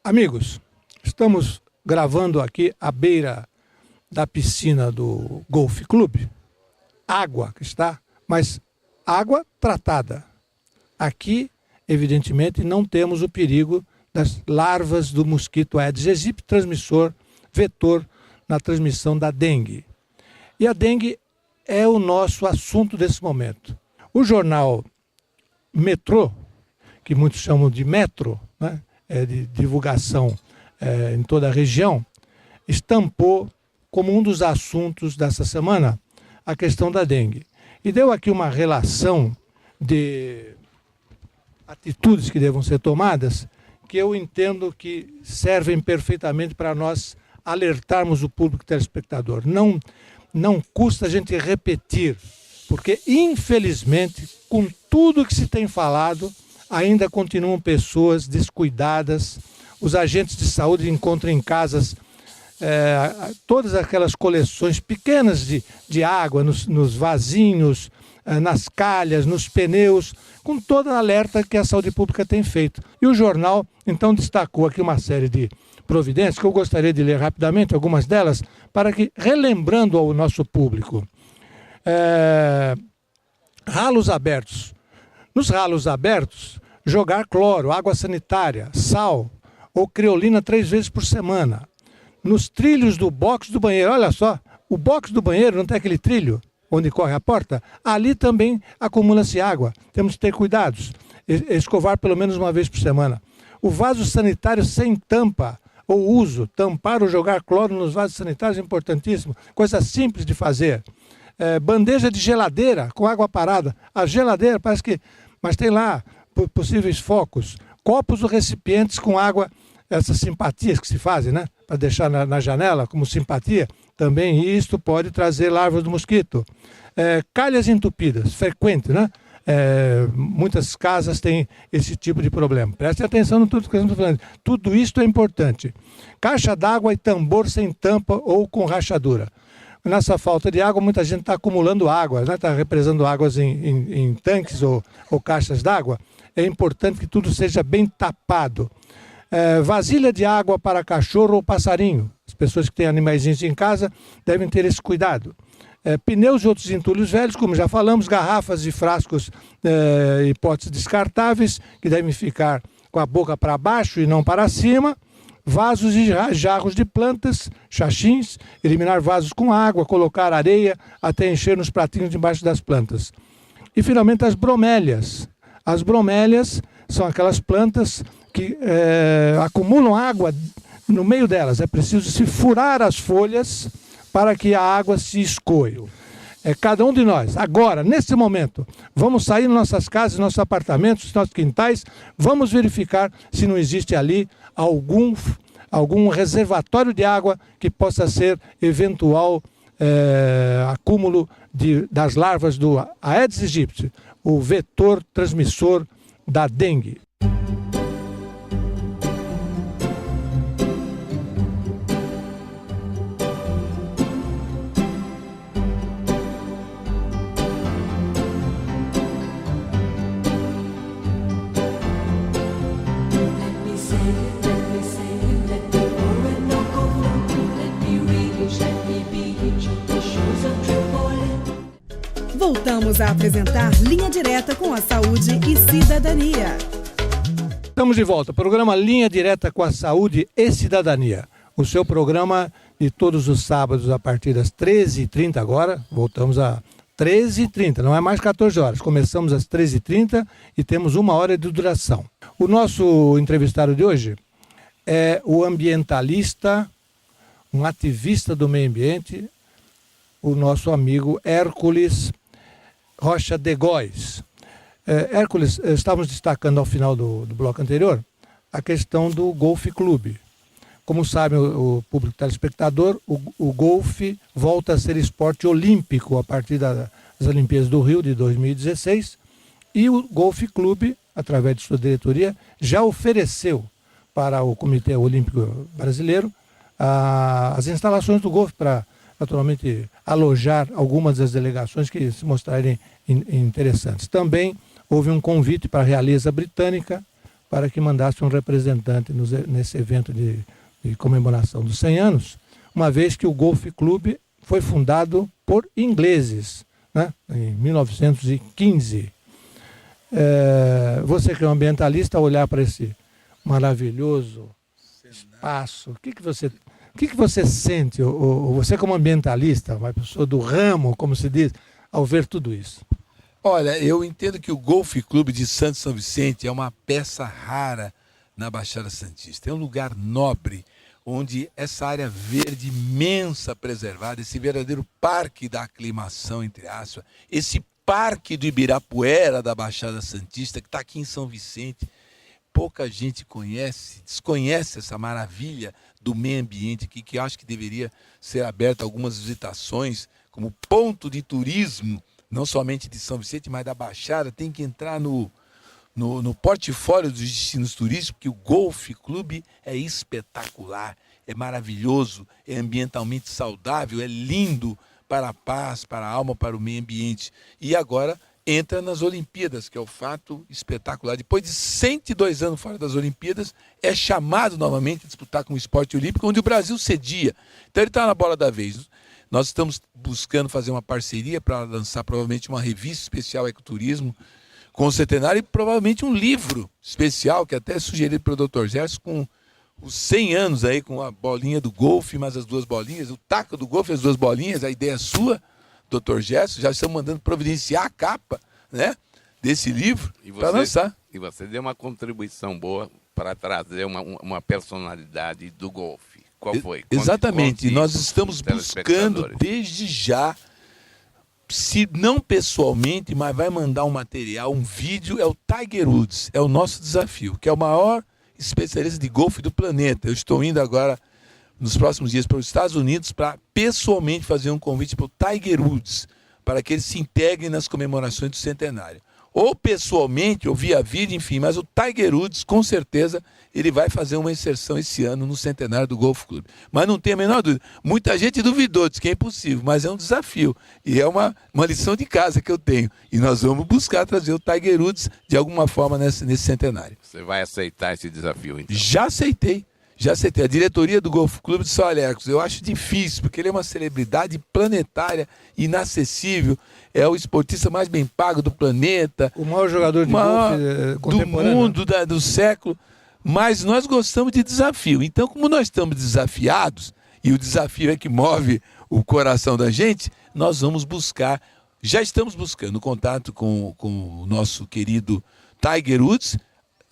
Amigos, estamos gravando aqui à beira da piscina do Golf Clube. Água que está, mas água tratada. Aqui, evidentemente, não temos o perigo das larvas do mosquito Aedes aegypti, transmissor, vetor na transmissão da dengue. E a dengue é o nosso assunto desse momento. O jornal Metrô, que muitos chamam de Metro, né? De divulgação em toda a região, estampou como um dos assuntos dessa semana a questão da dengue. E deu aqui uma relação de atitudes que devam ser tomadas, que eu entendo que servem perfeitamente para nós alertarmos o público telespectador. Não custa a gente repetir, porque infelizmente, com tudo que se tem falado, ainda continuam pessoas descuidadas. Os agentes de saúde encontram em casas todas aquelas coleções pequenas de água nos vasinhos, nas calhas, nos pneus, com toda a alerta que a saúde pública tem feito. E o jornal, então, destacou aqui uma série de providências, que eu gostaria de ler rapidamente, algumas delas, para que, relembrando ao nosso público, ralos abertos. Nos ralos abertos, jogar cloro, água sanitária, sal ou creolina 3 vezes por semana. Nos trilhos do box do banheiro, olha só, o box do banheiro não tem aquele trilho onde corre a porta? Ali também acumula-se água. Temos que ter cuidados. Escovar pelo menos uma vez por semana. O vaso sanitário sem tampa ou uso, tampar ou jogar cloro nos vasos sanitários é importantíssimo. Coisa simples de fazer. Bandeja de geladeira com água parada. A geladeira parece que... Mas tem lá possíveis focos. Copos ou recipientes com água, essas simpatias que se fazem, né? Para deixar na janela como simpatia. Também isto pode trazer larvas do mosquito. Calhas entupidas, frequente, né? Muitas casas têm esse tipo de problema. Prestem atenção no tudo que eu estou falando. Tudo isso é importante. Caixa d'água e tambor sem tampa ou com rachadura. Nessa falta de água, muita gente está acumulando água, né? Está represando águas em tanques ou caixas d'água. É importante que tudo seja bem tapado. Vasilha de água para cachorro ou passarinho. As pessoas que têm animaizinhos em casa devem ter esse cuidado. Pneus e outros entulhos velhos, como já falamos, garrafas e frascos e potes descartáveis, que devem ficar com a boca para baixo e não para cima. Vasos e jarros de plantas, xaxins, eliminar vasos com água, colocar areia até encher nos pratinhos debaixo das plantas. E, finalmente, as bromélias. As bromélias são aquelas plantas que acumulam água no meio delas. É preciso se furar as folhas para que a água se escoe. cada um de nós, agora, nesse momento, vamos sair nas nossas casas, nossos apartamentos, nossos quintais, vamos verificar se não existe ali algum reservatório de água que possa ser eventual acúmulo das larvas do Aedes aegypti, o vetor transmissor da dengue. Voltamos a apresentar Linha Direta com a Saúde e Cidadania. Estamos de volta. Programa Linha Direta com a Saúde e Cidadania. O seu programa de todos os sábados a partir das 13h30 agora. Voltamos a 13h30, não é mais 14 horas. Começamos às 13h30 e temos 1 hora de duração. O nosso entrevistado de hoje é o ambientalista, um ativista do meio ambiente, o nosso amigo Hércules Rocha de Góes. Hércules, estávamos destacando ao final do bloco anterior a questão do Golf Clube. Como sabe o público telespectador, o golfe volta a ser esporte olímpico a partir das Olimpíadas do Rio de 2016 e o Golf Clube, através de sua diretoria, já ofereceu para o Comitê Olímpico Brasileiro as instalações do golfe para naturalmente alojar algumas das delegações que se mostrarem interessantes. Também houve um convite para a realeza britânica para que mandasse um representante nesse evento de comemoração dos 100 anos, uma vez que o Golf Clube foi fundado por ingleses, né, em 1915. Você que é um ambientalista, olhar para esse maravilhoso espaço, o que você sente, ou você como ambientalista, uma pessoa do ramo, como se diz, ao ver tudo isso? Olha, eu entendo que o Golf Clube de Santo São Vicente é uma peça rara na Baixada Santista. É um lugar nobre, onde essa área verde imensa preservada, esse verdadeiro parque da aclimação, entre aspas, esse parque do Ibirapuera da Baixada Santista, que está aqui em São Vicente, pouca gente conhece, desconhece essa maravilha do meio ambiente aqui, que acho que deveria ser aberta algumas visitações como ponto de turismo, não somente de São Vicente, mas da Baixada. Tem que entrar no portfólio dos destinos turísticos, porque o Golf Clube é espetacular, é maravilhoso, é ambientalmente saudável, é lindo para a paz, para a alma, para o meio ambiente. E agora entra nas Olimpíadas, que é o fato espetacular. Depois de 102 anos fora das Olimpíadas, é chamado novamente a disputar com o esporte olímpico, onde o Brasil cedia. Então ele está na bola da vez. Nós estamos buscando fazer uma parceria para lançar provavelmente uma revista especial Ecoturismo com o centenário e provavelmente um livro especial, que até é sugerido pelo Dr. Gerson, com os 100 anos aí, com a bolinha do golfe, mais as 2 bolinhas, o taco do golfe, as 2 bolinhas, a ideia é sua, Dr. Gerson, já estamos mandando providenciar a capa, né, desse livro para lançar. E você deu uma contribuição boa para trazer uma personalidade do golfe. Qual foi? Exatamente, nós estamos buscando desde já, se não pessoalmente, mas vai mandar um material, um vídeo, é o Tiger Woods, é o nosso desafio, que é o maior especialista de golfe do planeta. Eu estou indo agora, nos próximos dias, para os Estados Unidos para pessoalmente fazer um convite para o Tiger Woods, para que ele se integre nas comemorações do centenário. Ou pessoalmente, ou via vídeo, enfim, mas o Tiger Woods, com certeza, ele vai fazer uma inserção esse ano no centenário do Golf Clube. Mas não tem a menor dúvida. Muita gente duvidou, diz que é impossível, mas é um desafio. E é uma lição de casa que eu tenho. E nós vamos buscar trazer o Tiger Woods de alguma forma nesse centenário. Você vai aceitar esse desafio, então? Já aceitei. A diretoria do Golf Clube disse: olha, Hércules, eu acho difícil, porque ele é uma celebridade planetária, inacessível, é o esportista mais bem pago do planeta. O maior jogador de golfe contemporâneo. Do mundo, do século. Mas nós gostamos de desafio. Então, como nós estamos desafiados, e o desafio é que move o coração da gente, nós vamos buscar, já estamos buscando contato com o nosso querido Tiger Woods.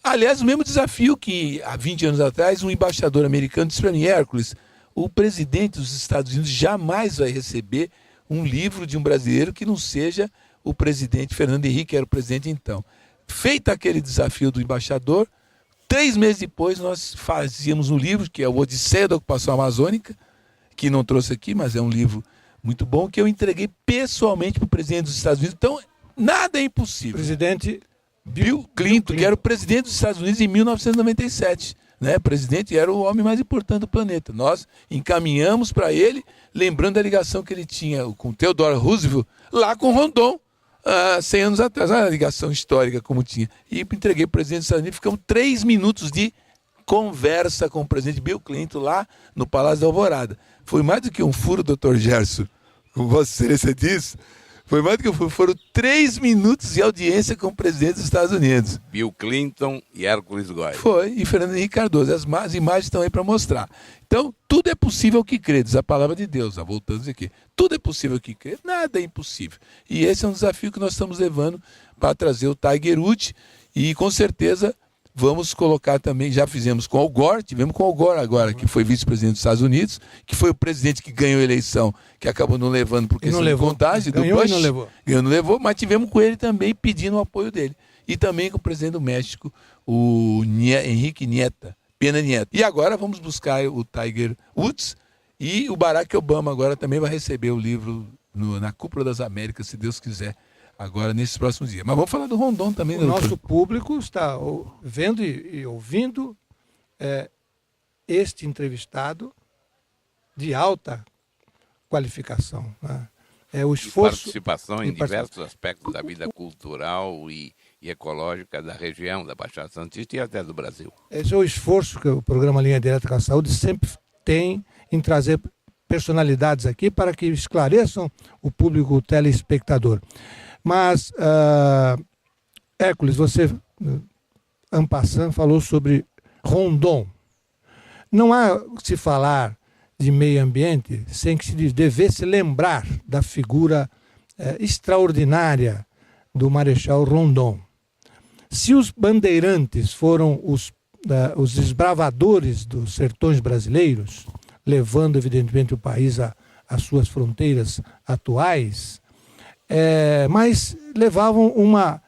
Aliás, o mesmo desafio que há 20 anos atrás um embaixador americano disse para mim: Hércules, o presidente dos Estados Unidos jamais vai receber um livro de um brasileiro que não seja o presidente Fernando Henrique, que era o presidente então. Feito aquele desafio do embaixador, 3 meses depois nós fazíamos um livro, que é o Odisseia da Ocupação Amazônica, que não trouxe aqui, mas é um livro muito bom, que eu entreguei pessoalmente para o presidente dos Estados Unidos. Então, nada é impossível. Presidente Bill Clinton, que era o presidente dos Estados Unidos em 1997. Né? Presidente era o homem mais importante do planeta. Nós encaminhamos para ele, lembrando da ligação que ele tinha com Theodore Roosevelt, lá com Rondon, 100 anos atrás. Olha a ligação histórica como tinha. E entreguei para o presidente dos Estados Unidos, ficamos 3 minutos de conversa com o presidente Bill Clinton lá no Palácio da Alvorada. Foi mais do que um furo, Dr. Gerson, como Vossa Excelência diz. Foi mais do que um furo. Foram 3 minutos de audiência com o presidente dos Estados Unidos. Bill Clinton e Hércules Goy. Foi, e Fernando Henrique Cardoso. As imagens estão aí para mostrar. Então, tudo é possível que crê, diz a palavra de Deus. Voltando aqui. Tudo é possível que crê, nada é impossível. E esse é um desafio que nós estamos levando para trazer o Tiger Woods. E, com certeza, vamos colocar também, já fizemos com Al Gore, tivemos com Al Gore agora, que foi vice-presidente dos Estados Unidos, que foi o presidente que ganhou a eleição, que acabou não levando por questão de contagem do ganhou Bush. E não levou. Ganhou, não levou, mas tivemos com ele também pedindo o apoio dele. E também com o presidente do México, o Henrique Pena Nieto. E agora vamos buscar o Tiger Woods, e o Barack Obama agora também vai receber o livro na Cúpula das Américas, se Deus quiser, agora nesses próximos dias. Mas vamos falar do Rondon também. O nosso público está vendo e ouvindo este entrevistado de alta qualificação. Né? É o esforço... Participação em diversos aspectos da vida cultural e ecológica da região, da Baixada Santista e até do Brasil. Esse é o esforço que o programa Linha Direta com a Saúde sempre tem em trazer personalidades aqui para que esclareçam o público telespectador. Mas, Hércules, você, en passant, falou sobre Rondon. Não há se falar de meio ambiente sem que se devesse lembrar da figura extraordinária do Marechal Rondon. Se os bandeirantes foram os desbravadores dos sertões brasileiros, levando, evidentemente, o país às suas fronteiras atuais, mas levavam uma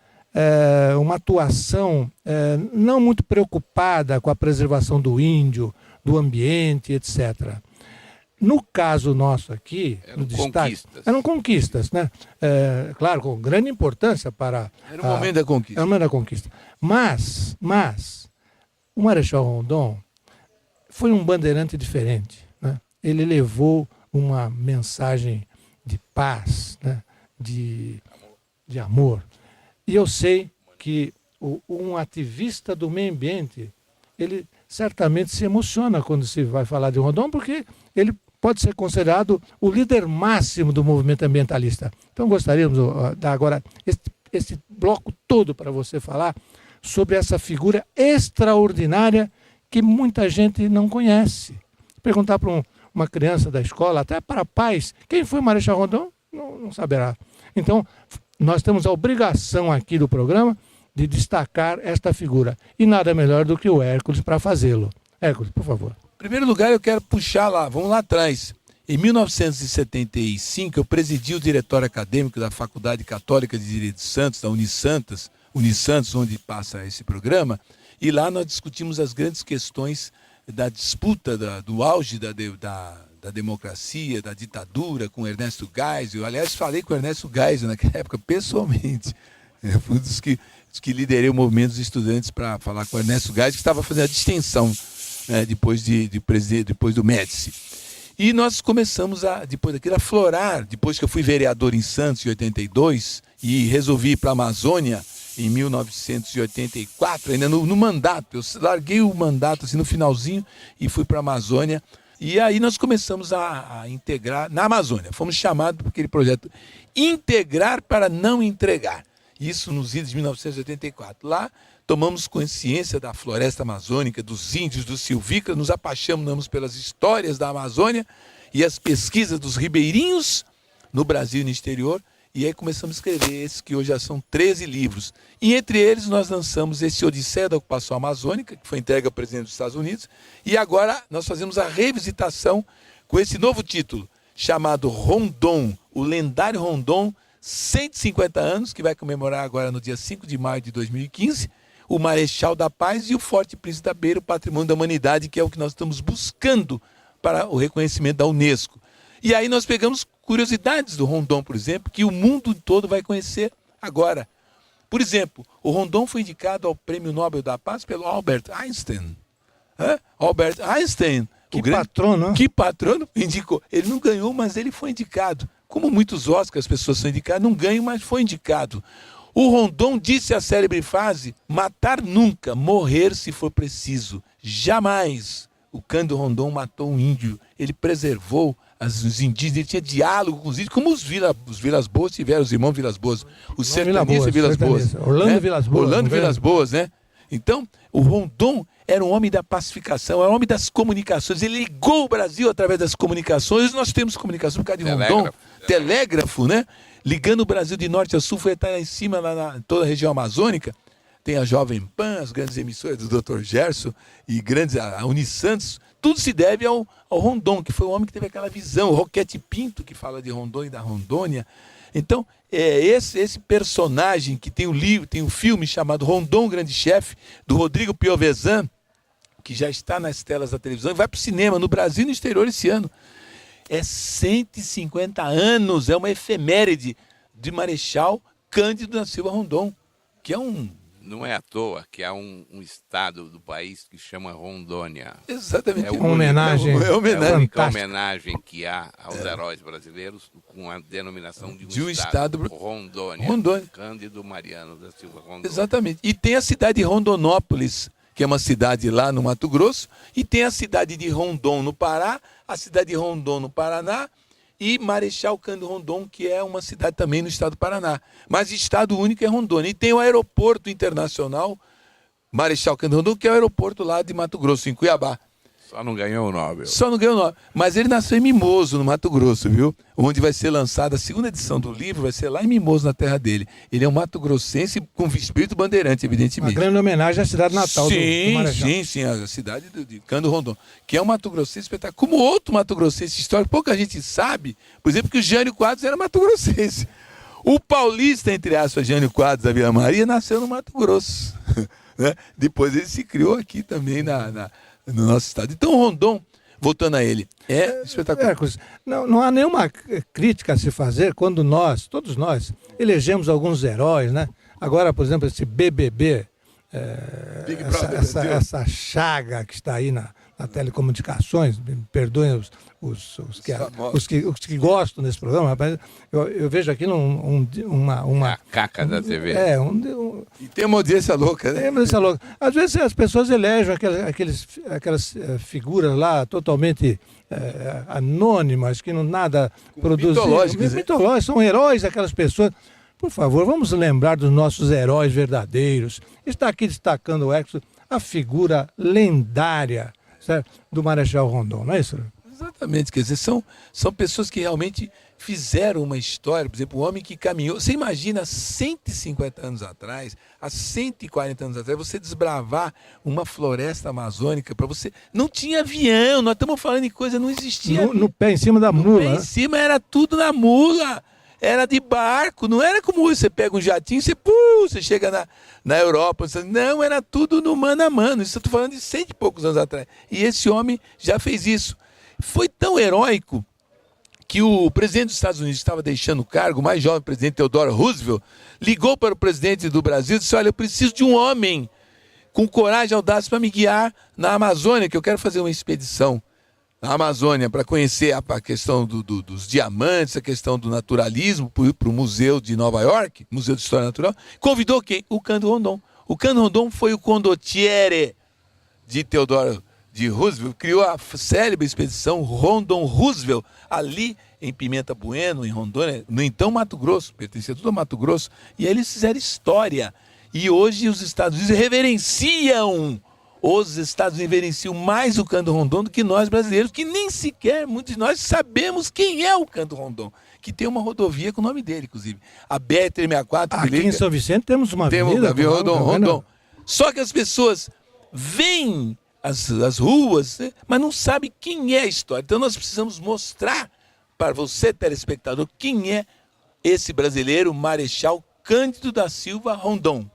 atuação não muito preocupada com a preservação do índio, do ambiente, etc. No caso nosso aqui, eram conquistas, né? Claro, com grande importância para... Era o momento da conquista. Era o momento da conquista. Mas o Marechal Rondon foi um bandeirante diferente. Né? Ele levou uma mensagem de paz, né? de amor. E eu sei que um ativista do meio ambiente, ele certamente se emociona quando se vai falar de Rondon, porque ele pode ser considerado o líder máximo do movimento ambientalista. Então gostaríamos de dar agora esse bloco todo para você falar sobre essa figura extraordinária que muita gente não conhece. Perguntar para uma criança da escola, até para pais, quem foi Marechal Rondon? Não saberá. Então, nós temos a obrigação aqui do programa de destacar esta figura. E nada melhor do que o Hércules para fazê-lo. Hércules, por favor. Em primeiro lugar, eu quero puxar lá, vamos lá atrás. Em 1975, eu presidi o diretório acadêmico da Faculdade Católica de Direito de Santos, da Unisantos, onde passa esse programa, e lá nós discutimos as grandes questões da disputa, do auge da democracia, da ditadura, com Ernesto Geisel. Eu, aliás, falei com o Ernesto Geisel naquela época, pessoalmente. Fui um dos que liderei o movimento dos estudantes para falar com o Ernesto Geisel, que estava fazendo a distensão, né, depois do Médici. E nós começamos, depois daquilo, a florar, depois que eu fui vereador em Santos, em 82, e resolvi ir para a Amazônia, em 1984, ainda no mandato. Eu larguei o mandato assim, no finalzinho e fui para a Amazônia. E aí nós começamos a integrar na Amazônia. Fomos chamados por aquele projeto Integrar para Não Entregar. Isso nos idos de 1984. Lá tomamos consciência da floresta amazônica, dos índios, dos silvícolas, nos apaixonamos pelas histórias da Amazônia e as pesquisas dos ribeirinhos no Brasil e no exterior. E aí começamos a escrever esses que hoje já são 13 livros. E entre eles nós lançamos esse Odisseia da Ocupação Amazônica, que foi entregue ao presidente dos Estados Unidos. E agora nós fazemos a revisitação com esse novo título, chamado Rondon, o lendário Rondon, 150 anos, que vai comemorar agora no dia 5 de maio de 2015, o Marechal da Paz e o Forte Príncipe da Beira, o Patrimônio da Humanidade, que é o que nós estamos buscando para o reconhecimento da Unesco. E aí nós pegamos curiosidades do Rondon, por exemplo, que o mundo todo vai conhecer agora. Por exemplo, o Rondon foi indicado ao Prêmio Nobel da Paz pelo Albert Einstein. Albert Einstein. Que patrono, né? Que patrono indicou. Ele não ganhou, mas ele foi indicado. Como muitos Oscars, as pessoas são indicadas, não ganham, mas foi indicado. O Rondon disse a célebre frase: matar nunca, morrer se for preciso. Jamais. O Cândido Rondon matou um índio. Ele preservou os indígenas, ele tinha diálogo com os índios, como os Vilas Boas tiveram, os irmãos Vilas Boas, os sertanistas Vilas Boas. Orlando Vilas Boas. Orlando Vilas Boas, né? Então, o Rondon era um homem da pacificação, era um homem das comunicações. Ele ligou o Brasil através das comunicações. Nós temos comunicação por causa de Rondon. Telégrafo, né? Ligando o Brasil de norte a sul, foi até lá em cima, lá toda a região amazônica. Tem a Jovem Pan, as grandes emissoras do Dr. Gerson e a Unisantos. Tudo se deve ao Rondon, que foi o homem que teve aquela visão. O Roquete Pinto, que fala de Rondon e da Rondônia. Então, esse personagem que tem um livro, tem um filme chamado Rondon, Grande Chefe, do Rodrigo Piovesan, que já está nas telas da televisão e vai para o cinema no Brasil e no exterior esse ano. É 150 anos, é uma efeméride de Marechal Cândido da Silva Rondon, que é um... Não é à toa que há um estado do país que chama Rondônia. Exatamente. É uma homenagem. É a única fantástica. homenagem que há aos heróis brasileiros com a denominação de um estado. Rondônia. Rondônia. Cândido Mariano da Silva Rondônia. Exatamente. E tem a cidade de Rondonópolis, que é uma cidade lá no Mato Grosso, e tem a cidade de Rondon, no Pará, a cidade de Rondon, no Paraná, e Marechal Cândido Rondon, que é uma cidade também no estado do Paraná. Mas estado único é Rondônia. E tem o aeroporto internacional Marechal Cândido Rondon, que é o aeroporto lá de Mato Grosso, em Cuiabá. Só não ganhou o Nobel. Só não ganhou o Nobel. Mas ele nasceu em Mimoso, no Mato Grosso, viu? Onde vai ser lançada a segunda edição do livro, vai ser lá em Mimoso, na terra dele. Ele é um mato-grossense com espírito bandeirante, evidentemente. Uma grande homenagem à cidade natal do Marechal. Sim, a cidade de Cândido Rondon, que é um mato-grossense espetacular. Como outro mato-grossense histórico, pouca gente sabe, por exemplo, que o Jânio Quadros era mato-grossense. O paulista, entre aspas, Jânio Quadros da Vila Maria, nasceu no Mato Grosso. Né? Depois ele se criou aqui também no nosso estado. Então o Rondon, voltando a ele, é espetacular. Não há nenhuma crítica a se fazer quando todos nós, elegemos alguns heróis, né? Agora, por exemplo, esse BBB, essa chaga que está aí na telecomunicações, me perdoem os que gostam desse programa, mas eu vejo aqui uma a caca da TV. E tem uma audiência louca, né? Tem uma audiência louca. Às vezes as pessoas elegem aquelas figuras lá totalmente anônimas, que nada produzem. Mitológicas, são heróis aquelas pessoas. Por favor, vamos lembrar dos nossos heróis verdadeiros. Está aqui destacando o Exo, a figura lendária, certo? Do Marechal Rondon, não é isso? Exatamente, quer dizer, são pessoas que realmente fizeram uma história. Por exemplo, o homem que caminhou. Você imagina, há 150 anos atrás, há 140 anos atrás, você desbravar uma floresta amazônica para você. Não tinha avião, nós estamos falando de coisa, não existia. No pé, em cima da mula. No pé, em cima, era tudo na mula. Era de barco, não era como hoje, você pega um jatinho, você chega na Europa, não, era tudo no mano a mano. Isso eu estou falando de 100 e poucos anos atrás. E esse homem já fez isso. Foi tão heróico que o presidente dos Estados Unidos estava deixando o cargo, o mais jovem presidente Theodore Roosevelt, ligou para o presidente do Brasil e disse: olha, eu preciso de um homem com coragem e audácia para me guiar na Amazônia, que eu quero fazer uma expedição na Amazônia para conhecer a questão dos diamantes, a questão do naturalismo, para o Museu de Nova York, Museu de História Natural. Convidou quem? O Cândido Rondon. O Cândido Rondon foi o condottiere de Theodore de Roosevelt, criou a célebre expedição Rondon Roosevelt, ali em Pimenta Bueno, em Rondônia, no então Mato Grosso, pertencia tudo ao Mato Grosso, e aí eles fizeram história. E hoje os Estados Unidos reverenciam mais o Cândido Rondon do que nós brasileiros, que nem sequer muitos de nós sabemos quem é o Cândido Rondon, que tem uma rodovia com o nome dele, inclusive. A BR-364. Aqui em São Vicente temos uma avenida. Rondon. Só que as pessoas veem as ruas, né, mas não sabem quem é a história. Então nós precisamos mostrar para você, telespectador, quem é esse brasileiro, Marechal Cândido da Silva Rondon,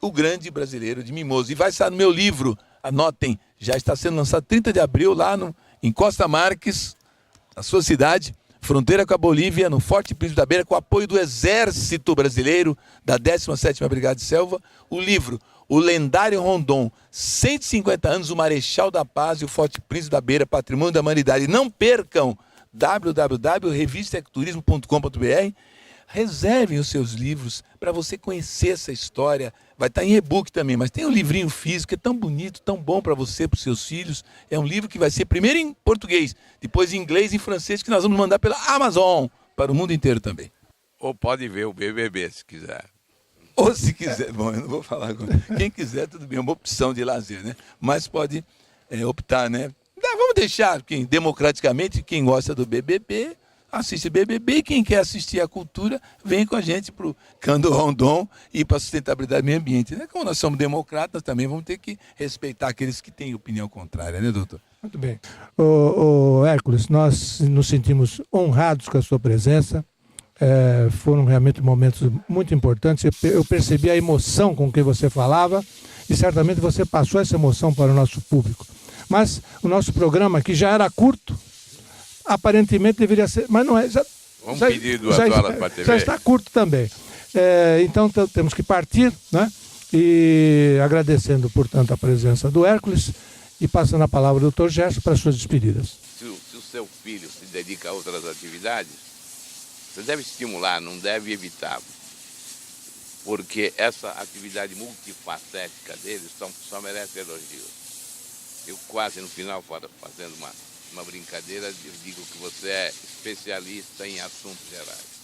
o grande brasileiro de Mimoso. E vai estar no meu livro, anotem, já está sendo lançado 30 de abril lá em Costa Marques, na sua cidade, fronteira com a Bolívia, no Forte Príncipe da Beira, com o apoio do Exército Brasileiro, da 17ª Brigada de Selva, o livro O Lendário Rondon, 150 anos, o Marechal da Paz e o Forte Príncipe da Beira, Patrimônio da Humanidade. Não percam, www.revistaecoturismo.com.br. Reservem os seus livros para você conhecer essa história. Vai estar em e-book também, mas tem um livrinho físico, é tão bonito, tão bom para você, para os seus filhos. É um livro que vai ser primeiro em português, depois em inglês e em francês, que nós vamos mandar pela Amazon para o mundo inteiro também. Ou pode ver o BBB, se quiser. Ou se quiser, bom, eu não vou falar agora. Quem quiser, tudo bem, é uma opção de lazer, né? Mas pode optar, né? Vamos deixar, democraticamente, quem gosta do BBB, assiste BBB, e quem quer assistir a cultura, vem com a gente para o Cândido Rondon e para a sustentabilidade do meio ambiente. Né? Como nós somos democratas, também vamos ter que respeitar aqueles que têm opinião contrária, né, doutor? Muito bem. Ô Hércules, nós nos sentimos honrados com a sua presença. Foram realmente momentos muito importantes. Eu percebi a emoção com que você falava e certamente você passou essa emoção para o nosso público. Mas o nosso programa aqui já era curto, aparentemente deveria ser, mas não é. Vamos pedir 2 horas para a TV. Já está curto também. Então temos que partir, né? E agradecendo, portanto, a presença do Hércules e passando a palavra ao Dr. Gerson para as suas despedidas. Se o seu filho se dedica a outras atividades, você deve estimular, não deve evitar. Porque essa atividade multifacética dele só merece elogios. Eu quase no final, fazendo uma brincadeira, eu digo que você é especialista em assuntos gerais.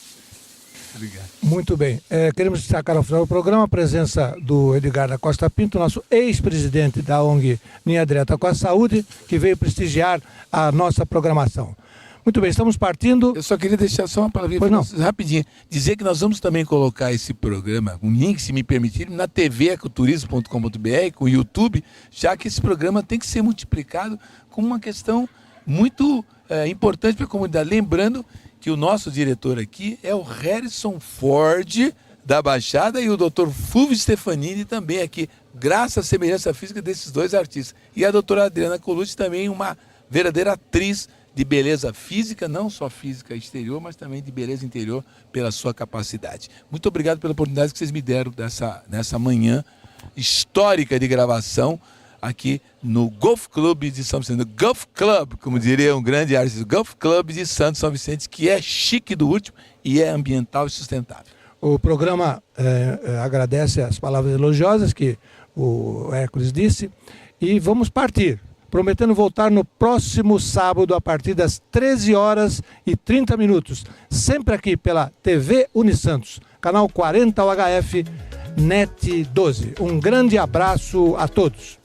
Obrigado. Muito bem. Queremos destacar ao final do programa a presença do Edgar da Costa Pinto, nosso ex-presidente da ONG Linha Direta com a Saúde, que veio prestigiar a nossa programação. Muito bem, estamos partindo. Eu só queria deixar só uma palavrinha rapidinho. Dizer que nós vamos também colocar esse programa, um link, se me permitirem, na tvecoturismo.com.br, com o YouTube, já que esse programa tem que ser multiplicado com uma questão muito importante para a comunidade. Lembrando que o nosso diretor aqui é o Harrison Ford, da Baixada, e o Dr. Fulvio Stefanini também aqui, graças à semelhança física desses dois artistas. E a doutora Adriana Colucci também, uma verdadeira atriz de beleza física, não só física exterior, mas também de beleza interior pela sua capacidade. Muito obrigado pela oportunidade que vocês me deram nessa manhã histórica de gravação aqui no Golf Club de São Vicente. Golf Club, como diria um grande artista, Golf Club de Santo São Vicente, que é chique do último e é ambiental e sustentável. O programa agradece as palavras elogiosas que o Hércules disse e vamos partir, prometendo voltar no próximo sábado a partir das 13h30, sempre aqui pela TV Unisantos, canal 40 UHF, NET 12. Um grande abraço a todos.